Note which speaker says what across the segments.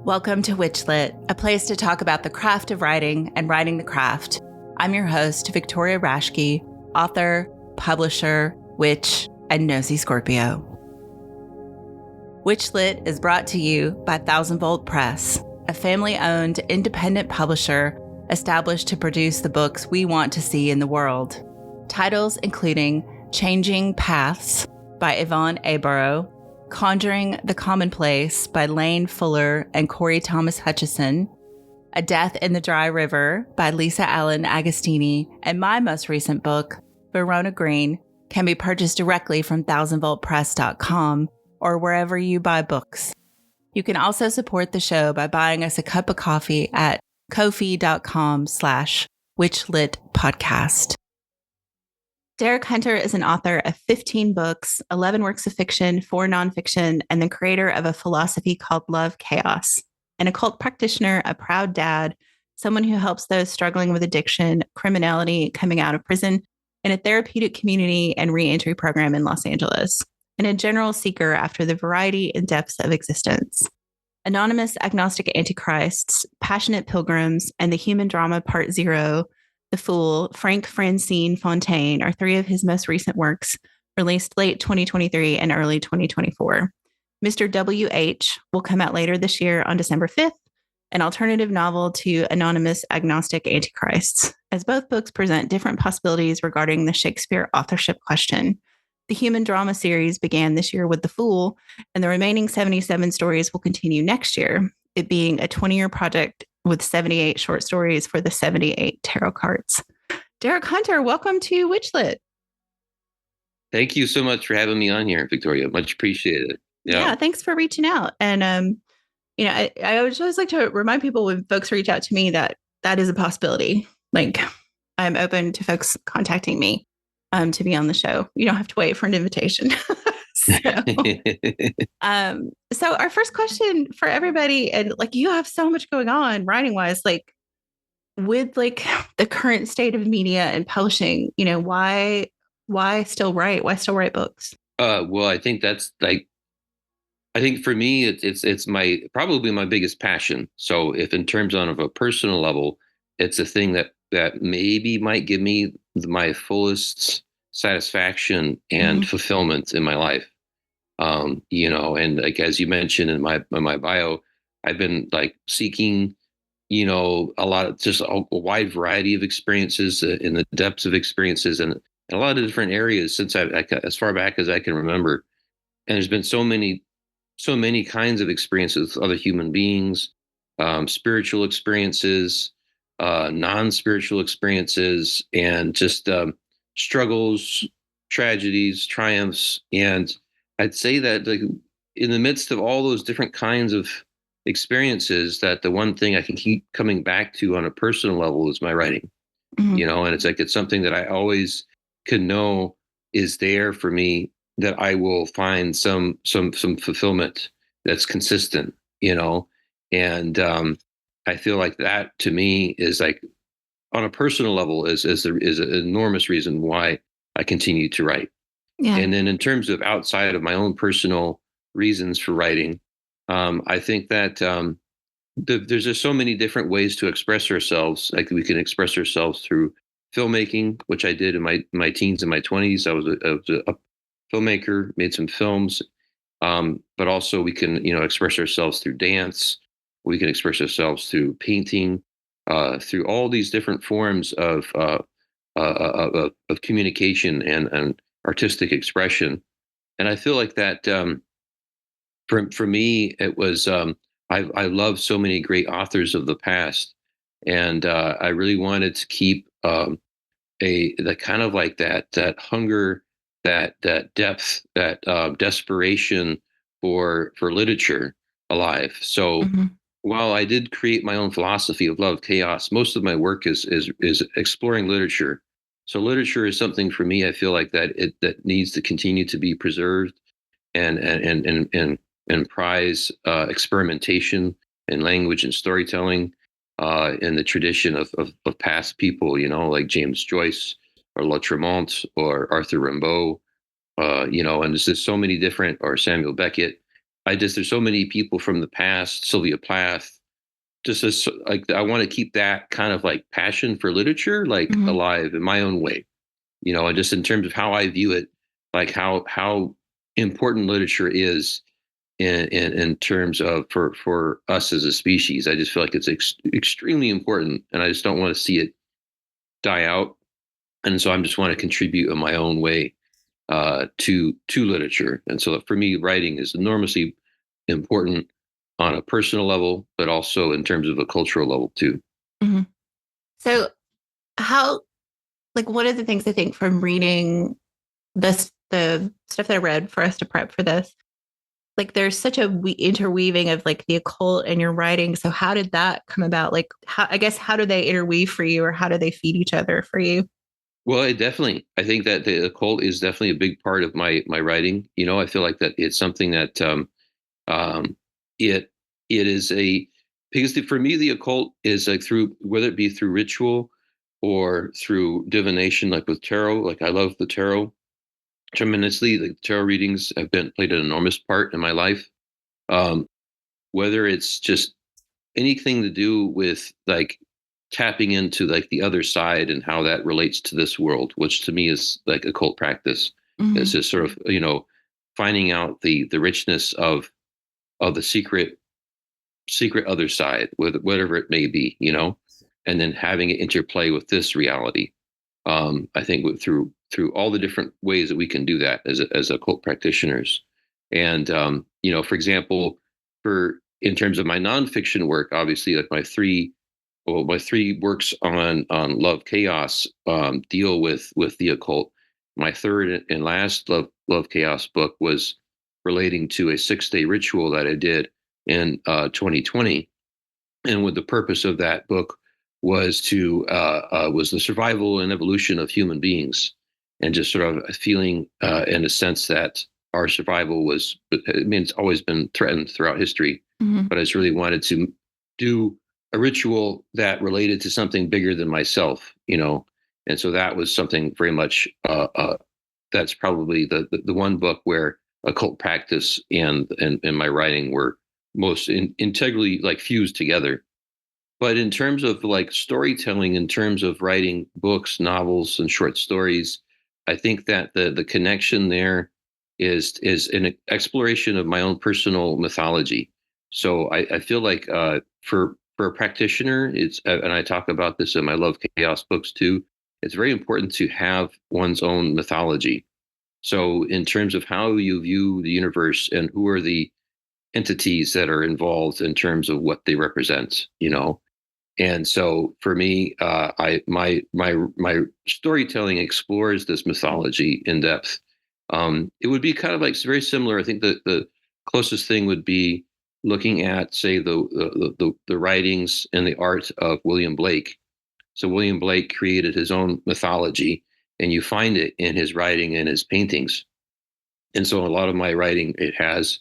Speaker 1: Welcome to WitchLit, a place to talk about the craft of writing and writing the craft. I'm your host, Victoria Raschke, author, publisher, witch, and nosy Scorpio. WitchLit is brought to you by Thousand Volt Press, a family-owned independent publisher established to produce the books we want to see in the world. Titles including Changing Paths by Yvonne Aborough, Conjuring the Commonplace by Lane Fuller and Corey Thomas Hutchison, A Death in the Dry River by Lisa Allen Agostini, and my most recent book, Verona Green, can be purchased directly from thousandvoltpress.com or wherever you buy books. You can also support the show by buying us a cup of coffee at ko-fi.com/witchlitpodcast. Derek Hunter is an author of 15 books, 11 works of fiction, 4 nonfiction, and the creator of a philosophy called Love Chaos. An occult practitioner, a proud dad, someone who helps those struggling with addiction, criminality, coming out of prison, in a therapeutic community and reentry program in Los Angeles, and a general seeker after the variety and depths of existence. Anonymous Agnostic Antichrists, Passionate Pilgrims, and The Human Drama Part 0, The Fool, Frank Francine Fontaine are 3 of his most recent works, released late 2023 and early 2024. Mr. W.H. will come out later this year on December 5th, an alternative novel to Anonymous Agnostic Antichrists, as both books present different possibilities regarding the Shakespeare authorship question. The Human Drama series began this year with The Fool, and the remaining 77 stories will continue next year, it being a 20-year project with 78 short stories for the 78 tarot cards. Derek Hunter, welcome to WitchLit.
Speaker 2: Thank you so much for having me on here, Victoria. Much appreciated.
Speaker 1: Yeah, thanks for reaching out. And, I always like to remind people when folks reach out to me that is a possibility. Like, I'm open to folks contacting me to be on the show. You don't have to wait for an invitation. So our first question for everybody, and like you have so much going on writing wise, like with like the current state of media and publishing, why still write? Why still write books?
Speaker 2: Well, I think that's like, I think for me, it's my probably my biggest passion. So if in terms of a personal level, it's a thing that maybe might give me my fullest satisfaction and fulfillment in my life. And like, as you mentioned in my bio, I've been like seeking, a lot of just a wide variety of experiences in the depths of experiences and a lot of different areas since as far back as I can remember. And there's been so many kinds of experiences with other human beings, spiritual experiences, non-spiritual experiences, and just struggles, tragedies, triumphs. And I'd say that like in the midst of all those different kinds of experiences, that the one thing I can keep coming back to on a personal level is my writing, and it's like, it's something that I always can know is there for me, that I will find some fulfillment that's consistent, and I feel like that to me is like on a personal level is an enormous reason why I continue to write. Yeah. And then in terms of outside of my own personal reasons for writing, I think that there's just so many different ways to express ourselves. Like we can express ourselves through filmmaking, which I did in my teens and my 20s. I was a filmmaker, made some films, but also we can express ourselves through dance. We can express ourselves through painting, through all these different forms of communication and artistic expression. And I feel like that for me, it was I love so many great authors of the past, and I really wanted to keep the kind of like that hunger, that depth, that desperation for literature alive. So while I did create my own philosophy of love chaos, most of my work is exploring literature. So literature is something for me, I feel like that needs to continue to be preserved and prize experimentation in language and storytelling in the tradition of past people, like James Joyce or La Tremont or Arthur Rimbaud, and there's just so many different, or Samuel Beckett. there's so many people from the past, Sylvia Plath, just as like, I want to keep that kind of like passion for literature, like
Speaker 1: Mm-hmm.
Speaker 2: alive in my own way, and just in terms of how I view it, like how important literature is in terms of for us as a species. I just feel like it's extremely important, and I just don't want to see it die out. And so I just want to contribute in my own way to literature. And so for me, writing is enormously important on a personal level, but also in terms of a cultural level too.
Speaker 1: Mm-hmm. So how, like, one of the things I think from reading the stuff that I read for us to prep for this, like there's such a interweaving of like the occult and your writing. So how did that come about? Like, how do they interweave for you, or how do they feed each other for you?
Speaker 2: Well, I think that the occult is definitely a big part of my writing. I feel like that it's something that um, it it is a because for me the occult is like through whether it be through ritual or through divination, like with tarot. Like I love the tarot tremendously. The tarot readings have been played an enormous part in my life. Um, whether it's just anything to do with like tapping into like the other side and how that relates to this world, which to me is like occult practice.
Speaker 1: Mm-hmm.
Speaker 2: It's just sort of finding out the richness of the secret other side, with whatever it may be, and then having it interplay with this reality. I think through all the different ways that we can do that as occult practitioners. And for example, for in terms of my nonfiction work, obviously, like my three works on love chaos deal with the occult. My third and last love chaos book was relating to a 6-day ritual that I did in 2020, and with the purpose of that book was the survival and evolution of human beings, and just sort of feeling in a sense that our survival was, I mean, it's always been threatened throughout history,
Speaker 1: Mm-hmm.
Speaker 2: but I just really wanted to do a ritual that related to something bigger than myself, and so that was something very much that's probably the one book where occult practice and my writing were most integrally like fused together. But in terms of like storytelling, in terms of writing books, novels, and short stories, I think that the connection there is an exploration of my own personal mythology. So I feel like for a practitioner, and I talk about this in my Love Chaos books too. It's very important to have one's own mythology. So in terms of how you view the universe and who are the entities that are involved in terms of what they represent, and so for me, I my storytelling explores this mythology in depth. It would be kind of like very similar. I think that the closest thing would be looking at, say, the writings and the art of William Blake. So William Blake created his own mythology, and you find it in his writing and his paintings. And so a lot of my writing, it has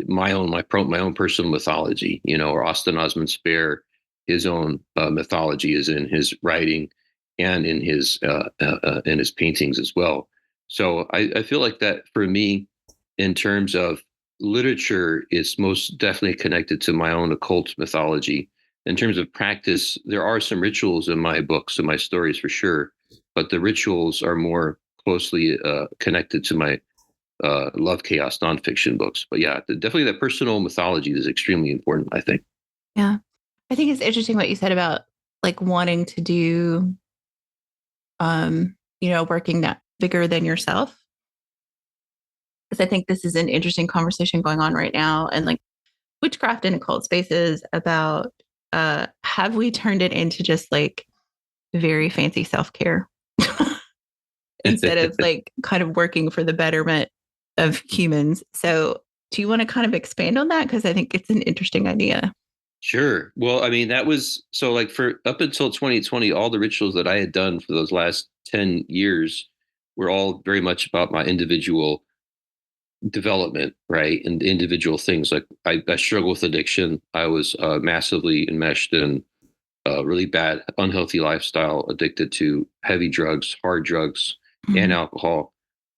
Speaker 2: my own personal mythology, or Austin Osman Spare, his own mythology is in his writing and in his paintings as well. So I feel like that for me, in terms of literature, it's most definitely connected to my own occult mythology. In terms of practice, there are some rituals in my books and my stories for sure, but the rituals are more closely connected to my love chaos nonfiction books. But yeah, definitely that personal mythology is extremely important, I think.
Speaker 1: Yeah. I think it's interesting what you said about like wanting to do, working that bigger than yourself. Because I think this is an interesting conversation going on right now, and like witchcraft and occult spaces about have we turned it into just like very fancy self-care instead of like kind of working for the betterment of humans. So do you want to kind of expand on that? Because I think it's an interesting idea.
Speaker 2: Sure. Well, I mean, that was so like for up until 2020, all the rituals that I had done for those last 10 years were all very much about my individual development, right? And individual things. Like I struggle with addiction. I was massively enmeshed in a really bad, unhealthy lifestyle, addicted to heavy drugs, hard drugs, and
Speaker 1: Mm-hmm.
Speaker 2: alcohol.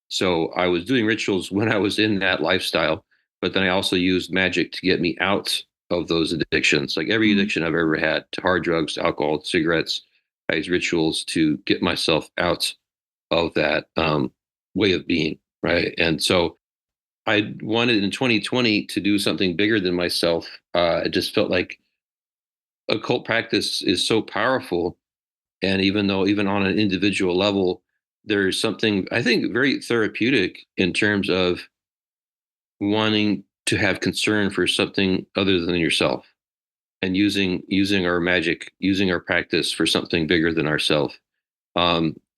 Speaker 2: So I was doing rituals when I was in that lifestyle, but then I also used magic to get me out of those addictions. Like every
Speaker 1: Mhm.
Speaker 2: addiction I've ever had, to hard drugs, to alcohol, cigarettes, I use rituals to get myself out of that way of being, right? And so I wanted in 2020 to do something bigger than myself. I just felt like occult practice is so powerful, and even though even on an individual level, there's something I think very therapeutic in terms of wanting to have concern for something other than yourself, and using our magic, using our practice for something bigger than ourselves.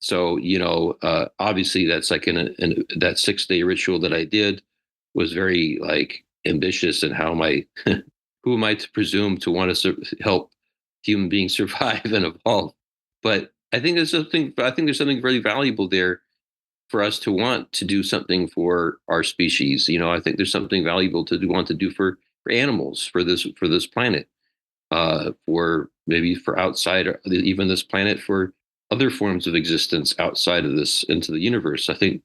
Speaker 2: So obviously that's like in that 6-day ritual that I did was very like ambitious, and how am I who am I to presume to want to help human beings survive and evolve? But I think there's something very valuable there for us to want to do something for our species. I think there's something valuable to want to do for animals, for this planet, for maybe for outside even this planet, for other forms of existence outside of this into the universe. I think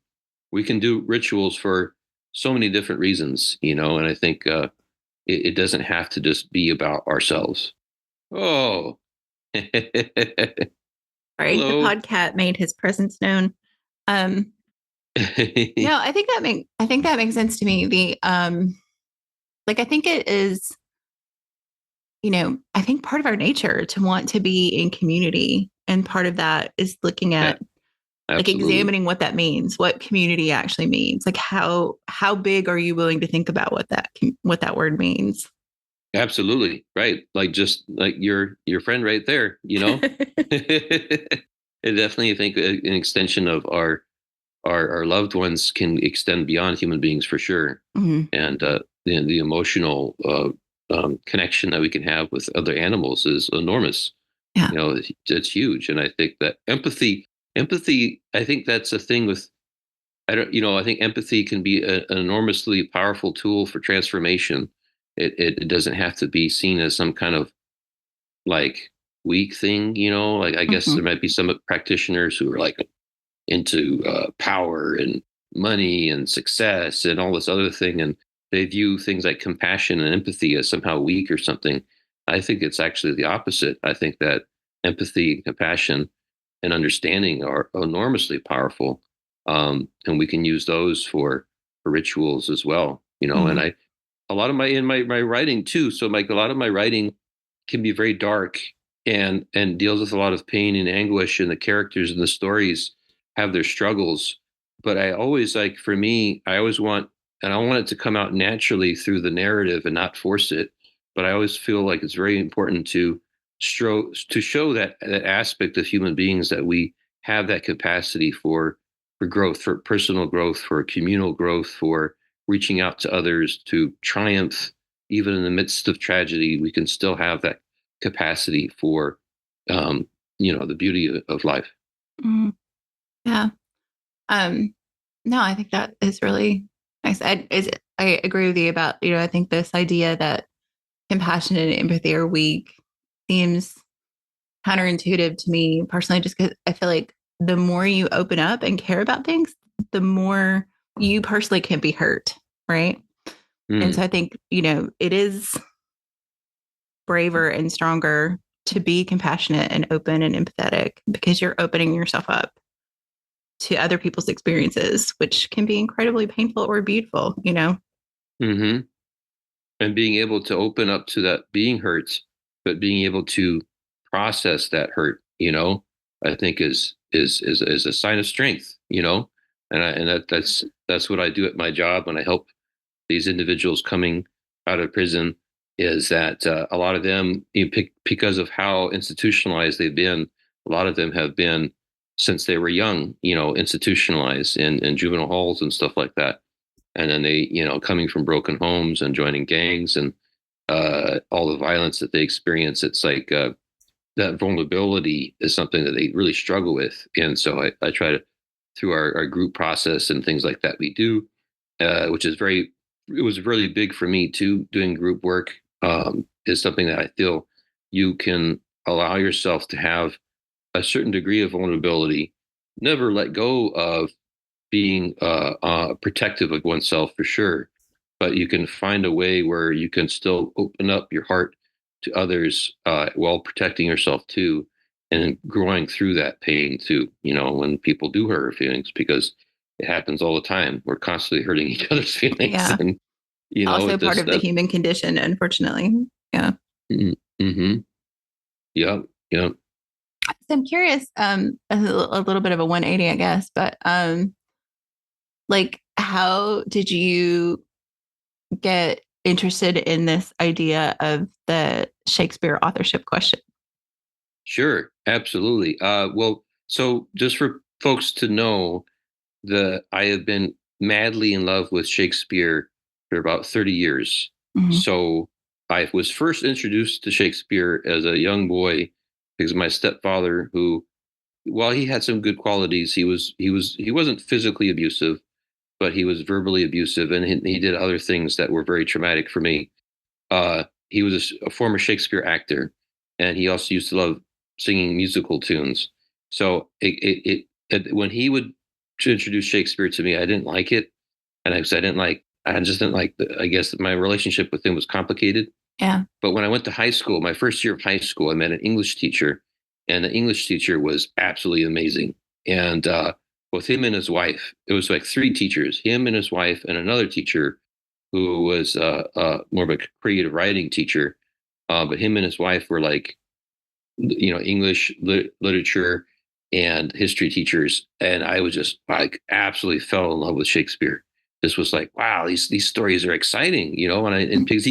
Speaker 2: we can do rituals for so many different reasons, and I think it doesn't have to just be about ourselves. Oh,
Speaker 1: Sorry, the
Speaker 2: hello.
Speaker 1: podcat made his presence known. Um, no, I think that makes sense to me. Like I think it is, I think part of our nature to want to be in community, and part of that is looking
Speaker 2: Yeah,
Speaker 1: at, like,
Speaker 2: absolutely.
Speaker 1: examining what that means, what community actually means. Like how big are you willing to think about what that word means?
Speaker 2: Absolutely. Right. Like just like your friend right there, And definitely I think an extension of our loved ones can extend beyond human beings for sure.
Speaker 1: Mhm.
Speaker 2: And the emotional connection that we can have with other animals is enormous.
Speaker 1: Yeah.
Speaker 2: It's huge. And I think that empathy, I think that's a thing with, I don't, I think empathy can be an enormously powerful tool for transformation. It doesn't have to be seen as some kind of like weak thing, like I guess
Speaker 1: Mhm.
Speaker 2: there might be some practitioners who are like into power and money and success and all this other thing, and they view things like compassion and empathy as somehow weak or something. I think it's actually the opposite. I think that empathy, compassion, and understanding are enormously powerful, and we can use those for rituals as well. And
Speaker 1: Mhm.
Speaker 2: I a lot of my writing too. So like a lot of my writing can be very dark, and deals with a lot of pain and anguish, and the characters and the stories have their struggles. But I always like, for me, I always want, and I want it to come out naturally through the narrative and not force it. But I always feel like it's very important to show that aspect of human beings, that we have that capacity for growth, for personal growth, for communal growth, for reaching out to others, to triumph even in the midst of tragedy. We can still have that capacity for the beauty of life.
Speaker 1: Mhm. Yeah. Um, no, I think that is really nice. I agree with you about, I think this idea that compassion and empathy are weak seems counterintuitive to me personally, just because I feel like the more you open up and care about things, the more you personally can be hurt. Right. And so
Speaker 2: Mm,
Speaker 1: I think, it is braver and stronger to be compassionate and open and empathetic, because you're opening yourself up to other people's experiences, which can be incredibly painful or beautiful.
Speaker 2: hmm And being able to open up to that being hurt, but being able to process that hurt, I think is a sign of strength, and that's what I do at my job when I help these individuals coming out of prison. Is that a lot of them, because of how institutionalized they've been, a lot of them have been, since they were young, institutionalized in juvenile halls and stuff like that. And then they, coming from broken homes and joining gangs, and all the violence that they experience, it's like that vulnerability is something that they really struggle with. And so I try to, through our group process and things like that we do, which is it was really big for me too. Doing group work is something that I feel you can allow yourself to have a certain degree of vulnerability, never let go of being protective of oneself for sure. but you can find a way where you can still open up your heart to others while protecting yourself too, and growing through that pain too. When people do hurt our feelings, because it happens all the time. We're constantly hurting each other's feelings,
Speaker 1: Yeah.
Speaker 2: and
Speaker 1: Also
Speaker 2: it
Speaker 1: part
Speaker 2: just
Speaker 1: of the human condition, unfortunately. Yeah.
Speaker 2: mm-hmm. Yeah, yeah.
Speaker 1: So I'm curious, a little bit of a 180, I guess, but like how did you get interested in this idea of the Shakespeare authorship question?
Speaker 2: Sure, absolutely. Well, so just for folks to know, I have been madly in love with Shakespeare for about 30 years.
Speaker 1: Mm-hmm.
Speaker 2: So I was first introduced to Shakespeare as a young boy because my stepfather, who, while he had some good qualities, he wasn't physically abusive, but he was verbally abusive, and he did other things that were very traumatic for me. He was a former Shakespeare actor, and he also used to love singing musical tunes. So when he would introduce Shakespeare to me, I didn't like it, and I just didn't like. I guess my relationship with him was complicated.
Speaker 1: Yeah.
Speaker 2: But when I went to high school, my first year of high school, I met an English teacher, and the English teacher was absolutely amazing. And with him and his wife, it was like three teachers, him and his wife, and another teacher who was more of a creative writing teacher. But him and his wife were like, English literature and history teachers, and I was just like absolutely fell in love with Shakespeare. This was like, wow, these stories are exciting, and because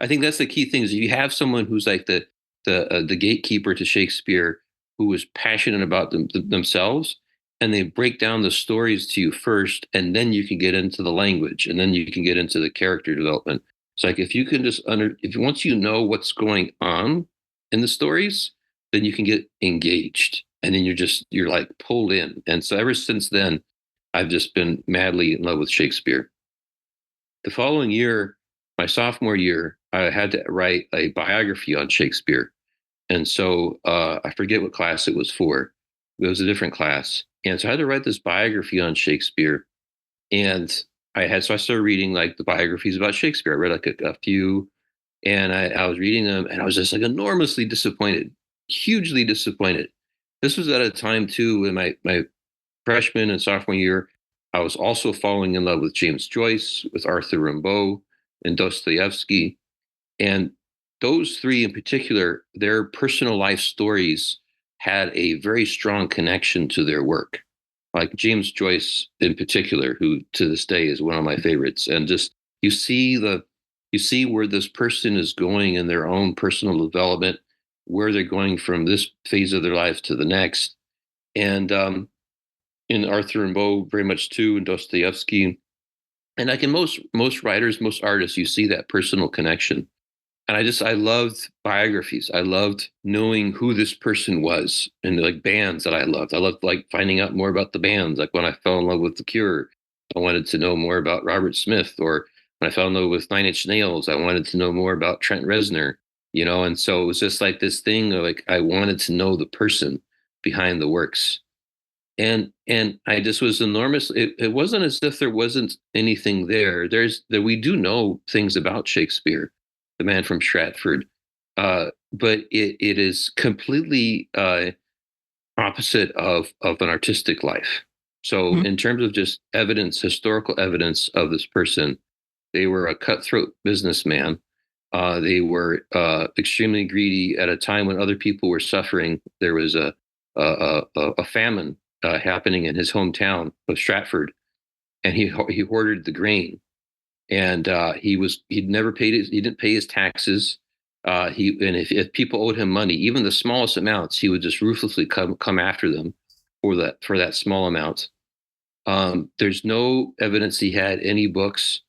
Speaker 2: I think that's the key thing is if you have someone who's like the gatekeeper to Shakespeare, who is passionate about themselves, and they break down the stories to you first, and then you can get into the language, and then you can get into the character development. It's like if you can just if once you know what's going on in the stories, then you can get engaged, and then you're like pulled in. And so ever since then, I've just been madly in love with Shakespeare. The following year, my sophomore year, I had to write a biography on Shakespeare. And so I forget what class it was for. It was a different class. And so I had to write this biography on Shakespeare. And so I started reading like the biographies about Shakespeare. I read like a few, and I was reading them, and I was just like enormously disappointed, hugely disappointed. This was at a time too in my freshman and sophomore year. I was also falling in love with James Joyce, with Arthur Rimbaud, and Dostoevsky, and those three in particular, their personal life stories had a very strong connection to their work. Like James Joyce in particular, who to this day is one of my favorites, and just you see you see where this person is going in their own personal development, where they're going from this phase of their life to the next. And in Arthur Rimbaud, very much too, and Dostoevsky. And like in most writers, most artists, you see that personal connection. And I loved biographies. I loved knowing who this person was, and like bands that I loved. I loved like finding out more about the bands. Like when I fell in love with The Cure, I wanted to know more about Robert Smith. Or when I fell in love with Nine Inch Nails, I wanted to know more about Trent Reznor. And so it was just like this thing of like I wanted to know the person behind the works. And I just was enormous. It wasn't as if there wasn't anything there. That we do know things about Shakespeare, the man from Stratford, but it is completely opposite of an artistic life. So
Speaker 1: Mm-hmm.
Speaker 2: in terms of just evidence, historical evidence of this person, they were a cutthroat businessman. They were extremely greedy at a time when other people were suffering. There was a famine happening in his hometown of Stratford, and he hoarded the grain. And he didn't pay his taxes. And if people owed him money, even the smallest amounts, he would just ruthlessly come after them for that small amount. There's no evidence he had any books.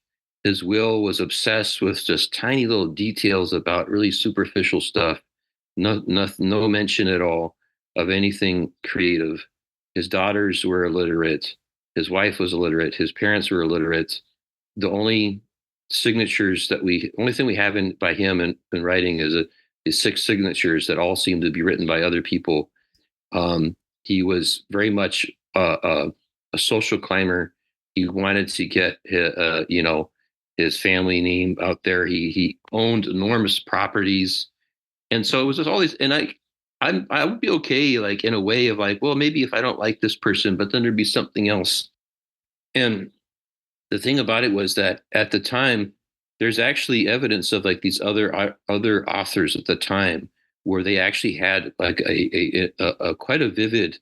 Speaker 2: His will was obsessed with just tiny little details about really superficial stuff. No mention at all of anything creative. His daughters were illiterate. His wife was illiterate. His parents were illiterate. The only thing we have by him in writing is six signatures that all seem to be written by other people. He was very much a social climber. He wanted to get, his family name out there. He owned enormous properties, and so it was just all these. And I would be okay, like in a way of like, well, maybe if I don't like this person, but then there'd be something else. And the thing about it was that at the time, there's actually evidence of like these other authors at the time where they actually had like a quite a vivid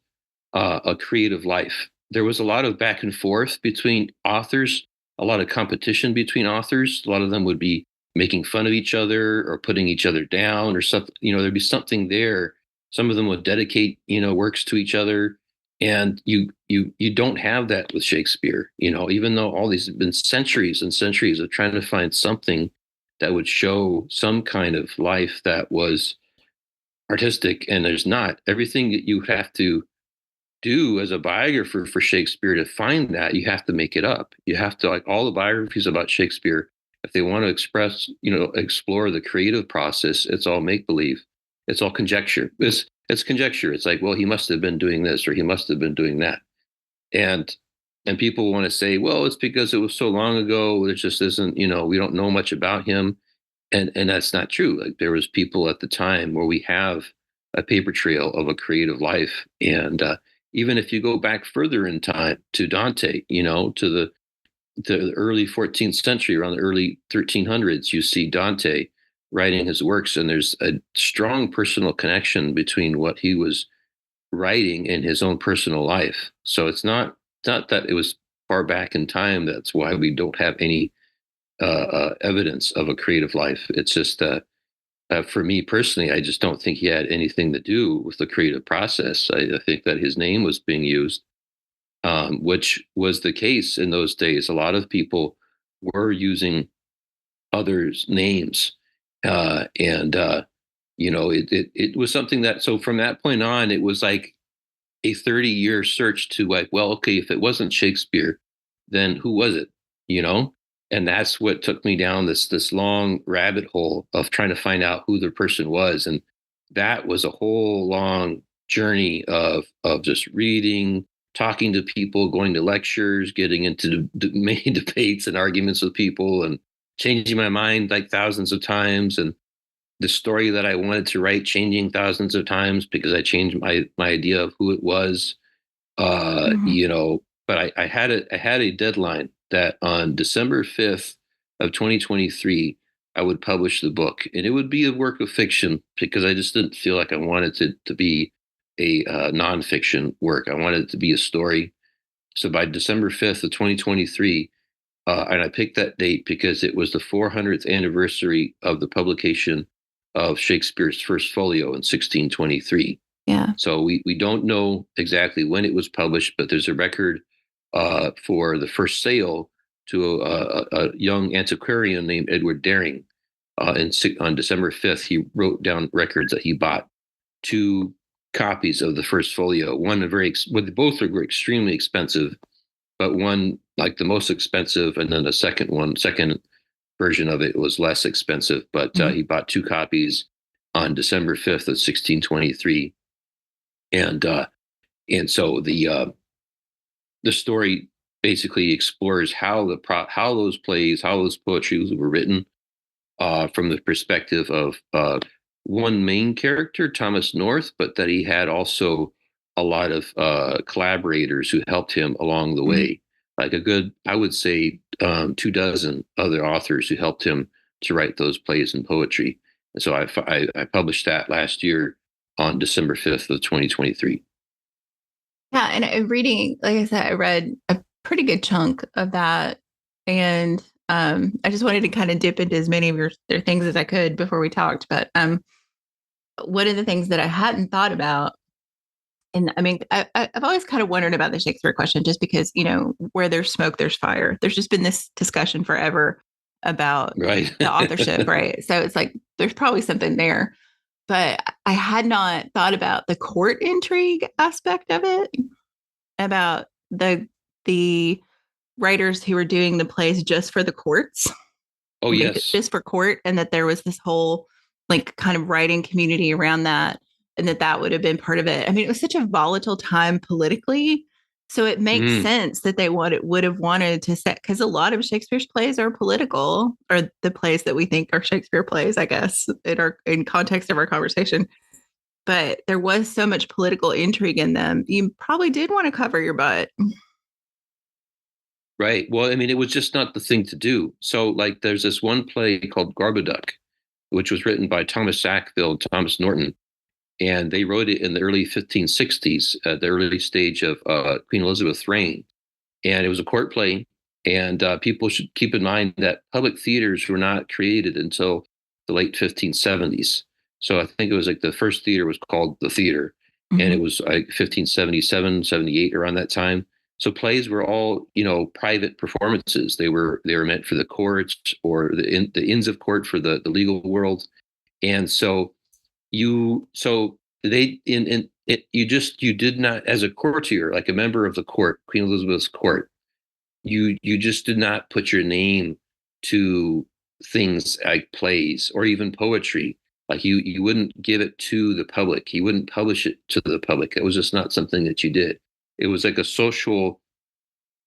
Speaker 2: a creative life. There was a lot of back and forth between authors, a lot of competition between authors. A lot of them would be making fun of each other or putting each other down or something. There'd be something there. Some of them would dedicate, works to each other. And you don't have that with Shakespeare, even though all these have been centuries and centuries of trying to find something that would show some kind of life that was artistic, and there's not. Everything that you have to do as a biographer for Shakespeare to find that, you have to make it up. You have to, like all the biographies about Shakespeare, if they want to explore the creative process, it's all make believe. It's all conjecture. It's conjecture. It's like, well, he must have been doing this or he must have been doing that. And people want to say, well, it's because it was so long ago. It just isn't, we don't know much about him. And that's not true. Like there was people at the time where we have a paper trail of a creative life. And even if you go back further in time to Dante, to the early 14th century, around the early 1300s, you see Dante writing his works, and there's a strong personal connection between what he was writing and his own personal life. So it's not that it was far back in time. That's why we don't have any evidence of a creative life. It's just for me personally, I just don't think he had anything to do with the creative process. I think that his name was being used, which was the case in those days. A lot of people were using others' names, and it was something that. So from that point on, it was like a 30-year search to like, well, okay, if it wasn't Shakespeare, then who was it? You know, and that's what took me down this long rabbit hole of trying to find out who the person was, and that was a whole long journey of just reading, talking to people, going to lectures, getting into many debates and arguments with people, and changing my mind like thousands of times, and the story that I wanted to write changing thousands of times because I changed my idea of who it was.
Speaker 1: Mm-hmm.
Speaker 2: But I had a deadline that on December 5th of 2023 I would publish the book, and it would be a work of fiction because I just didn't feel like I wanted it to be a nonfiction work. I wanted it to be a story. So by December 5th of 2023, and I picked that date because it was the 400th anniversary of the publication of Shakespeare's first folio in 1623.
Speaker 1: Yeah.
Speaker 2: So we don't know exactly when it was published, but there's a record for the first sale to a young antiquarian named Edward Daring. On December 5th, he wrote down records that he bought two copies of the first folio. Both are extremely expensive, but one like the most expensive, and then the second version of it was less expensive. But he bought two copies on December 5th of 1623, and so the story basically explores how those plays, how those poetries were written from the perspective of one main character, Thomas North, but that he had also a lot of collaborators who helped him along the way, like I would say, 24 other authors who helped him to write those plays and poetry. And so I published that last year on December 5th of 2023.
Speaker 1: Yeah, and reading, like I said, I read a pretty good chunk of that, and I just wanted to kind of dip into as many of their things as I could before we talked. But one of the things that I hadn't thought about, and I mean, I've always kind of wondered about the Shakespeare question, just because where there's smoke, there's fire. There's just been this discussion forever about
Speaker 2: Right.
Speaker 1: the authorship, right? So it's like there's probably something there, but I had not thought about the court intrigue aspect of it, about the writers who were doing the plays just for the courts.
Speaker 2: Oh, yes.
Speaker 1: Just for court, and that there was this whole like kind of writing community around that, and that would have been part of it. I mean, it was such a volatile time politically So it makes sense that they would have wanted to set, because a lot of Shakespeare's plays are political, or the plays that we think are Shakespeare plays, I guess, in context of our conversation. But there was so much political intrigue in them. You probably did want to cover your butt.
Speaker 2: Right. Well, I mean, it was just not the thing to do. So, like, there's this one play called Gorboduc, which was written by Thomas Sackville and Thomas Norton, and they wrote it in the early 1560s, at the early stage of Queen Elizabeth's reign. And it was a court play. And people should keep in mind that public theaters were not created until the late 1570s. So I think it was like the first theater was called the theater, and it was like 1577, 78, around that time. So plays were all, private performances. They were meant for the courts, or the inns of court for the legal world. And so they in it you did not, as a courtier, like a member of the court, Queen Elizabeth's court, you just did not put your name to things like plays or even poetry. Like you wouldn't give it to the public. You wouldn't publish it to the public. It was just not something that you did. It was like a social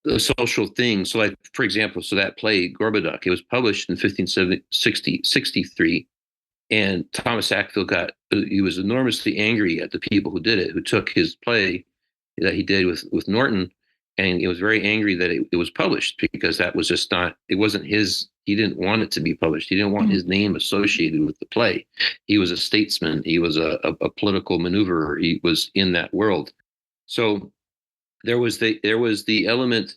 Speaker 2: thing. So, like, for example, so that play Gorboduc, it was published in 1563, and Thomas Sackville he was enormously angry at the people who did it, who took his play that he did with Norton, and he was very angry that it was published, because that was just not, it wasn't his. He didn't want it to be published. He didn't want his name associated with the play. He was a statesman. He was a political maneuverer. He was in that world. So there was the element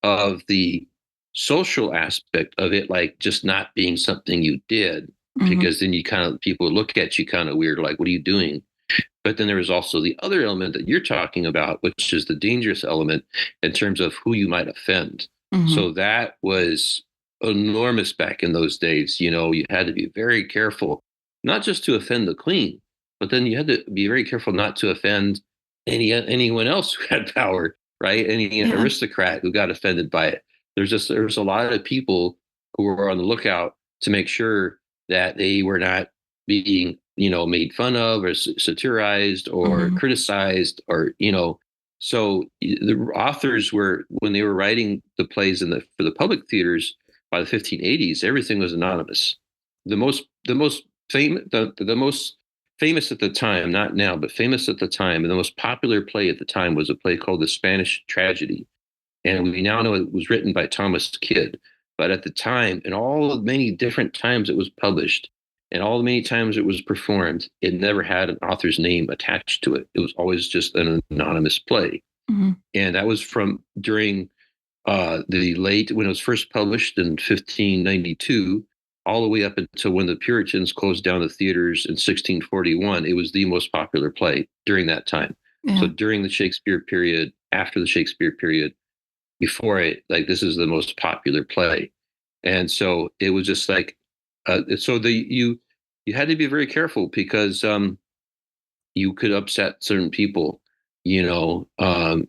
Speaker 2: of the social aspect of it, like just not being something you did, because then people look at you kind of weird, like, what are you doing? But then there was also the other element that you're talking about, which is the dangerous element in terms of who you might offend. So that was enormous back in those days. You had to be very careful, not just to offend the queen, but then you had to be very careful not to offend anyone else who had power, right? Any aristocrat who got offended by it. There's a lot of people who were on the lookout to make sure that they were not being, made fun of or satirized or criticized, or, so the authors were, when they were writing the plays for the public theaters by the 1580s, everything was anonymous. The most famous at the time, not now, but famous at the time, and the most popular play at the time was a play called The Spanish Tragedy. And we now know it was written by Thomas Kidd. But at the time, and all the many different times it was published, and all the many times it was performed, it never had an author's name attached to it. It was always just an anonymous play. And that was from during the late, when it was first published in 1592, all the way up until when the Puritans closed down the theaters in 1641. It was the most popular play during that time. So during the Shakespeare period, after the Shakespeare period, before it, like, this is the most popular play. And so it was just like, you had to be very careful, because you could upset certain people, and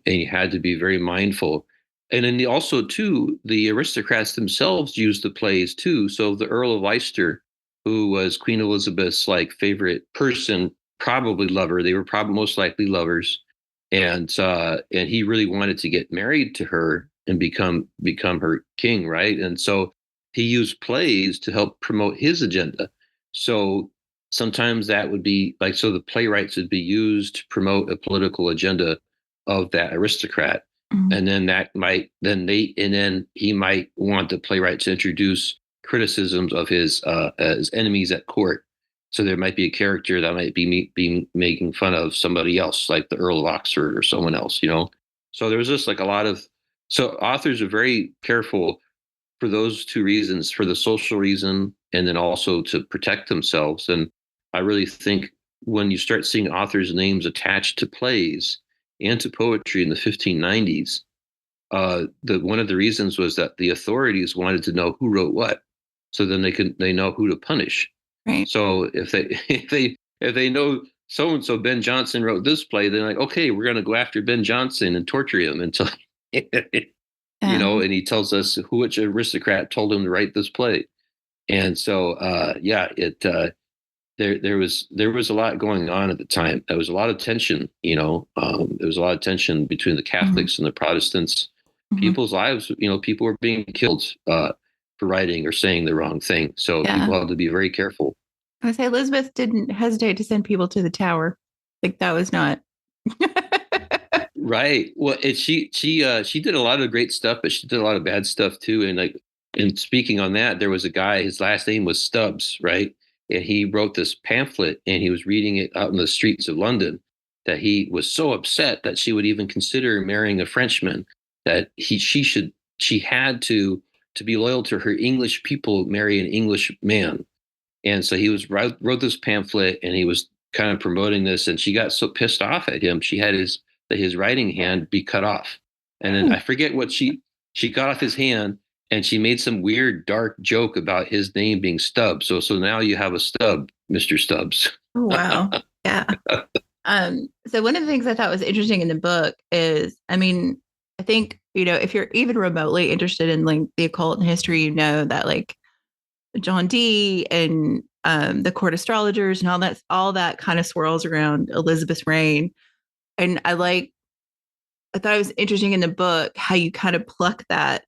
Speaker 2: you had to be very mindful. And then also, too, the aristocrats themselves used the plays too. So the Earl of Leicester, who was Queen Elizabeth's favorite person, probably lover, they were probably most likely lovers, and he really wanted to get married to her and become her king, right? And so he used plays to help promote his agenda. So sometimes that would be like, so the playwrights would be used to promote a political agenda of that aristocrat. And then he might want the playwright to introduce criticisms of his enemies at court. So there might be a character that might be making fun of somebody else, like the Earl of Oxford or someone else, So there was just like a lot of, so authors are very careful for those two reasons, for the social reason, and then also to protect themselves. And I really think when you start seeing authors' names attached to plays and to poetry in the 1590s, one of the reasons was that the authorities wanted to know who wrote what, so then they know who to punish.
Speaker 1: Right.
Speaker 2: So if they know so and so Ben Jonson wrote this play, they're like, okay, we're going to go after Ben Jonson and torture him until and he tells us which aristocrat told him to write this play. And so there was a lot going on at the time. There was a lot of tension, there was a lot of tension between the Catholics and the Protestants.
Speaker 1: Mm-hmm.
Speaker 2: People's lives, people were being killed for writing or saying the wrong thing. So
Speaker 1: Yeah.
Speaker 2: people had to be very careful.
Speaker 1: I would say Elizabeth didn't hesitate to send people to the tower. Like that was not.
Speaker 2: Right. Well, she did a lot of great stuff, but she did a lot of bad stuff too. And speaking on that, there was a guy. His last name was Stubbs, right? And he wrote this pamphlet, and he was reading it out in the streets of London. That he was so upset that she would even consider marrying a Frenchman. That she had to be loyal to her English people, marry an English man. And so he wrote this pamphlet, and he was kind of promoting this, and she got so pissed off at him, she had his writing hand be cut off. And then I forget what she cut off his hand, and she made some weird dark joke about his name being Stubbs. So now you have a stub, Mr. Stubbs.
Speaker 1: Oh, wow. Yeah. So one of the things I thought was interesting in the book is, I mean, I think, if you're even remotely interested in like the occult and history, that like John Dee and the court astrologers and all that kind of swirls around Elizabeth's reign. And I thought it was interesting in the book how you kind of pluck that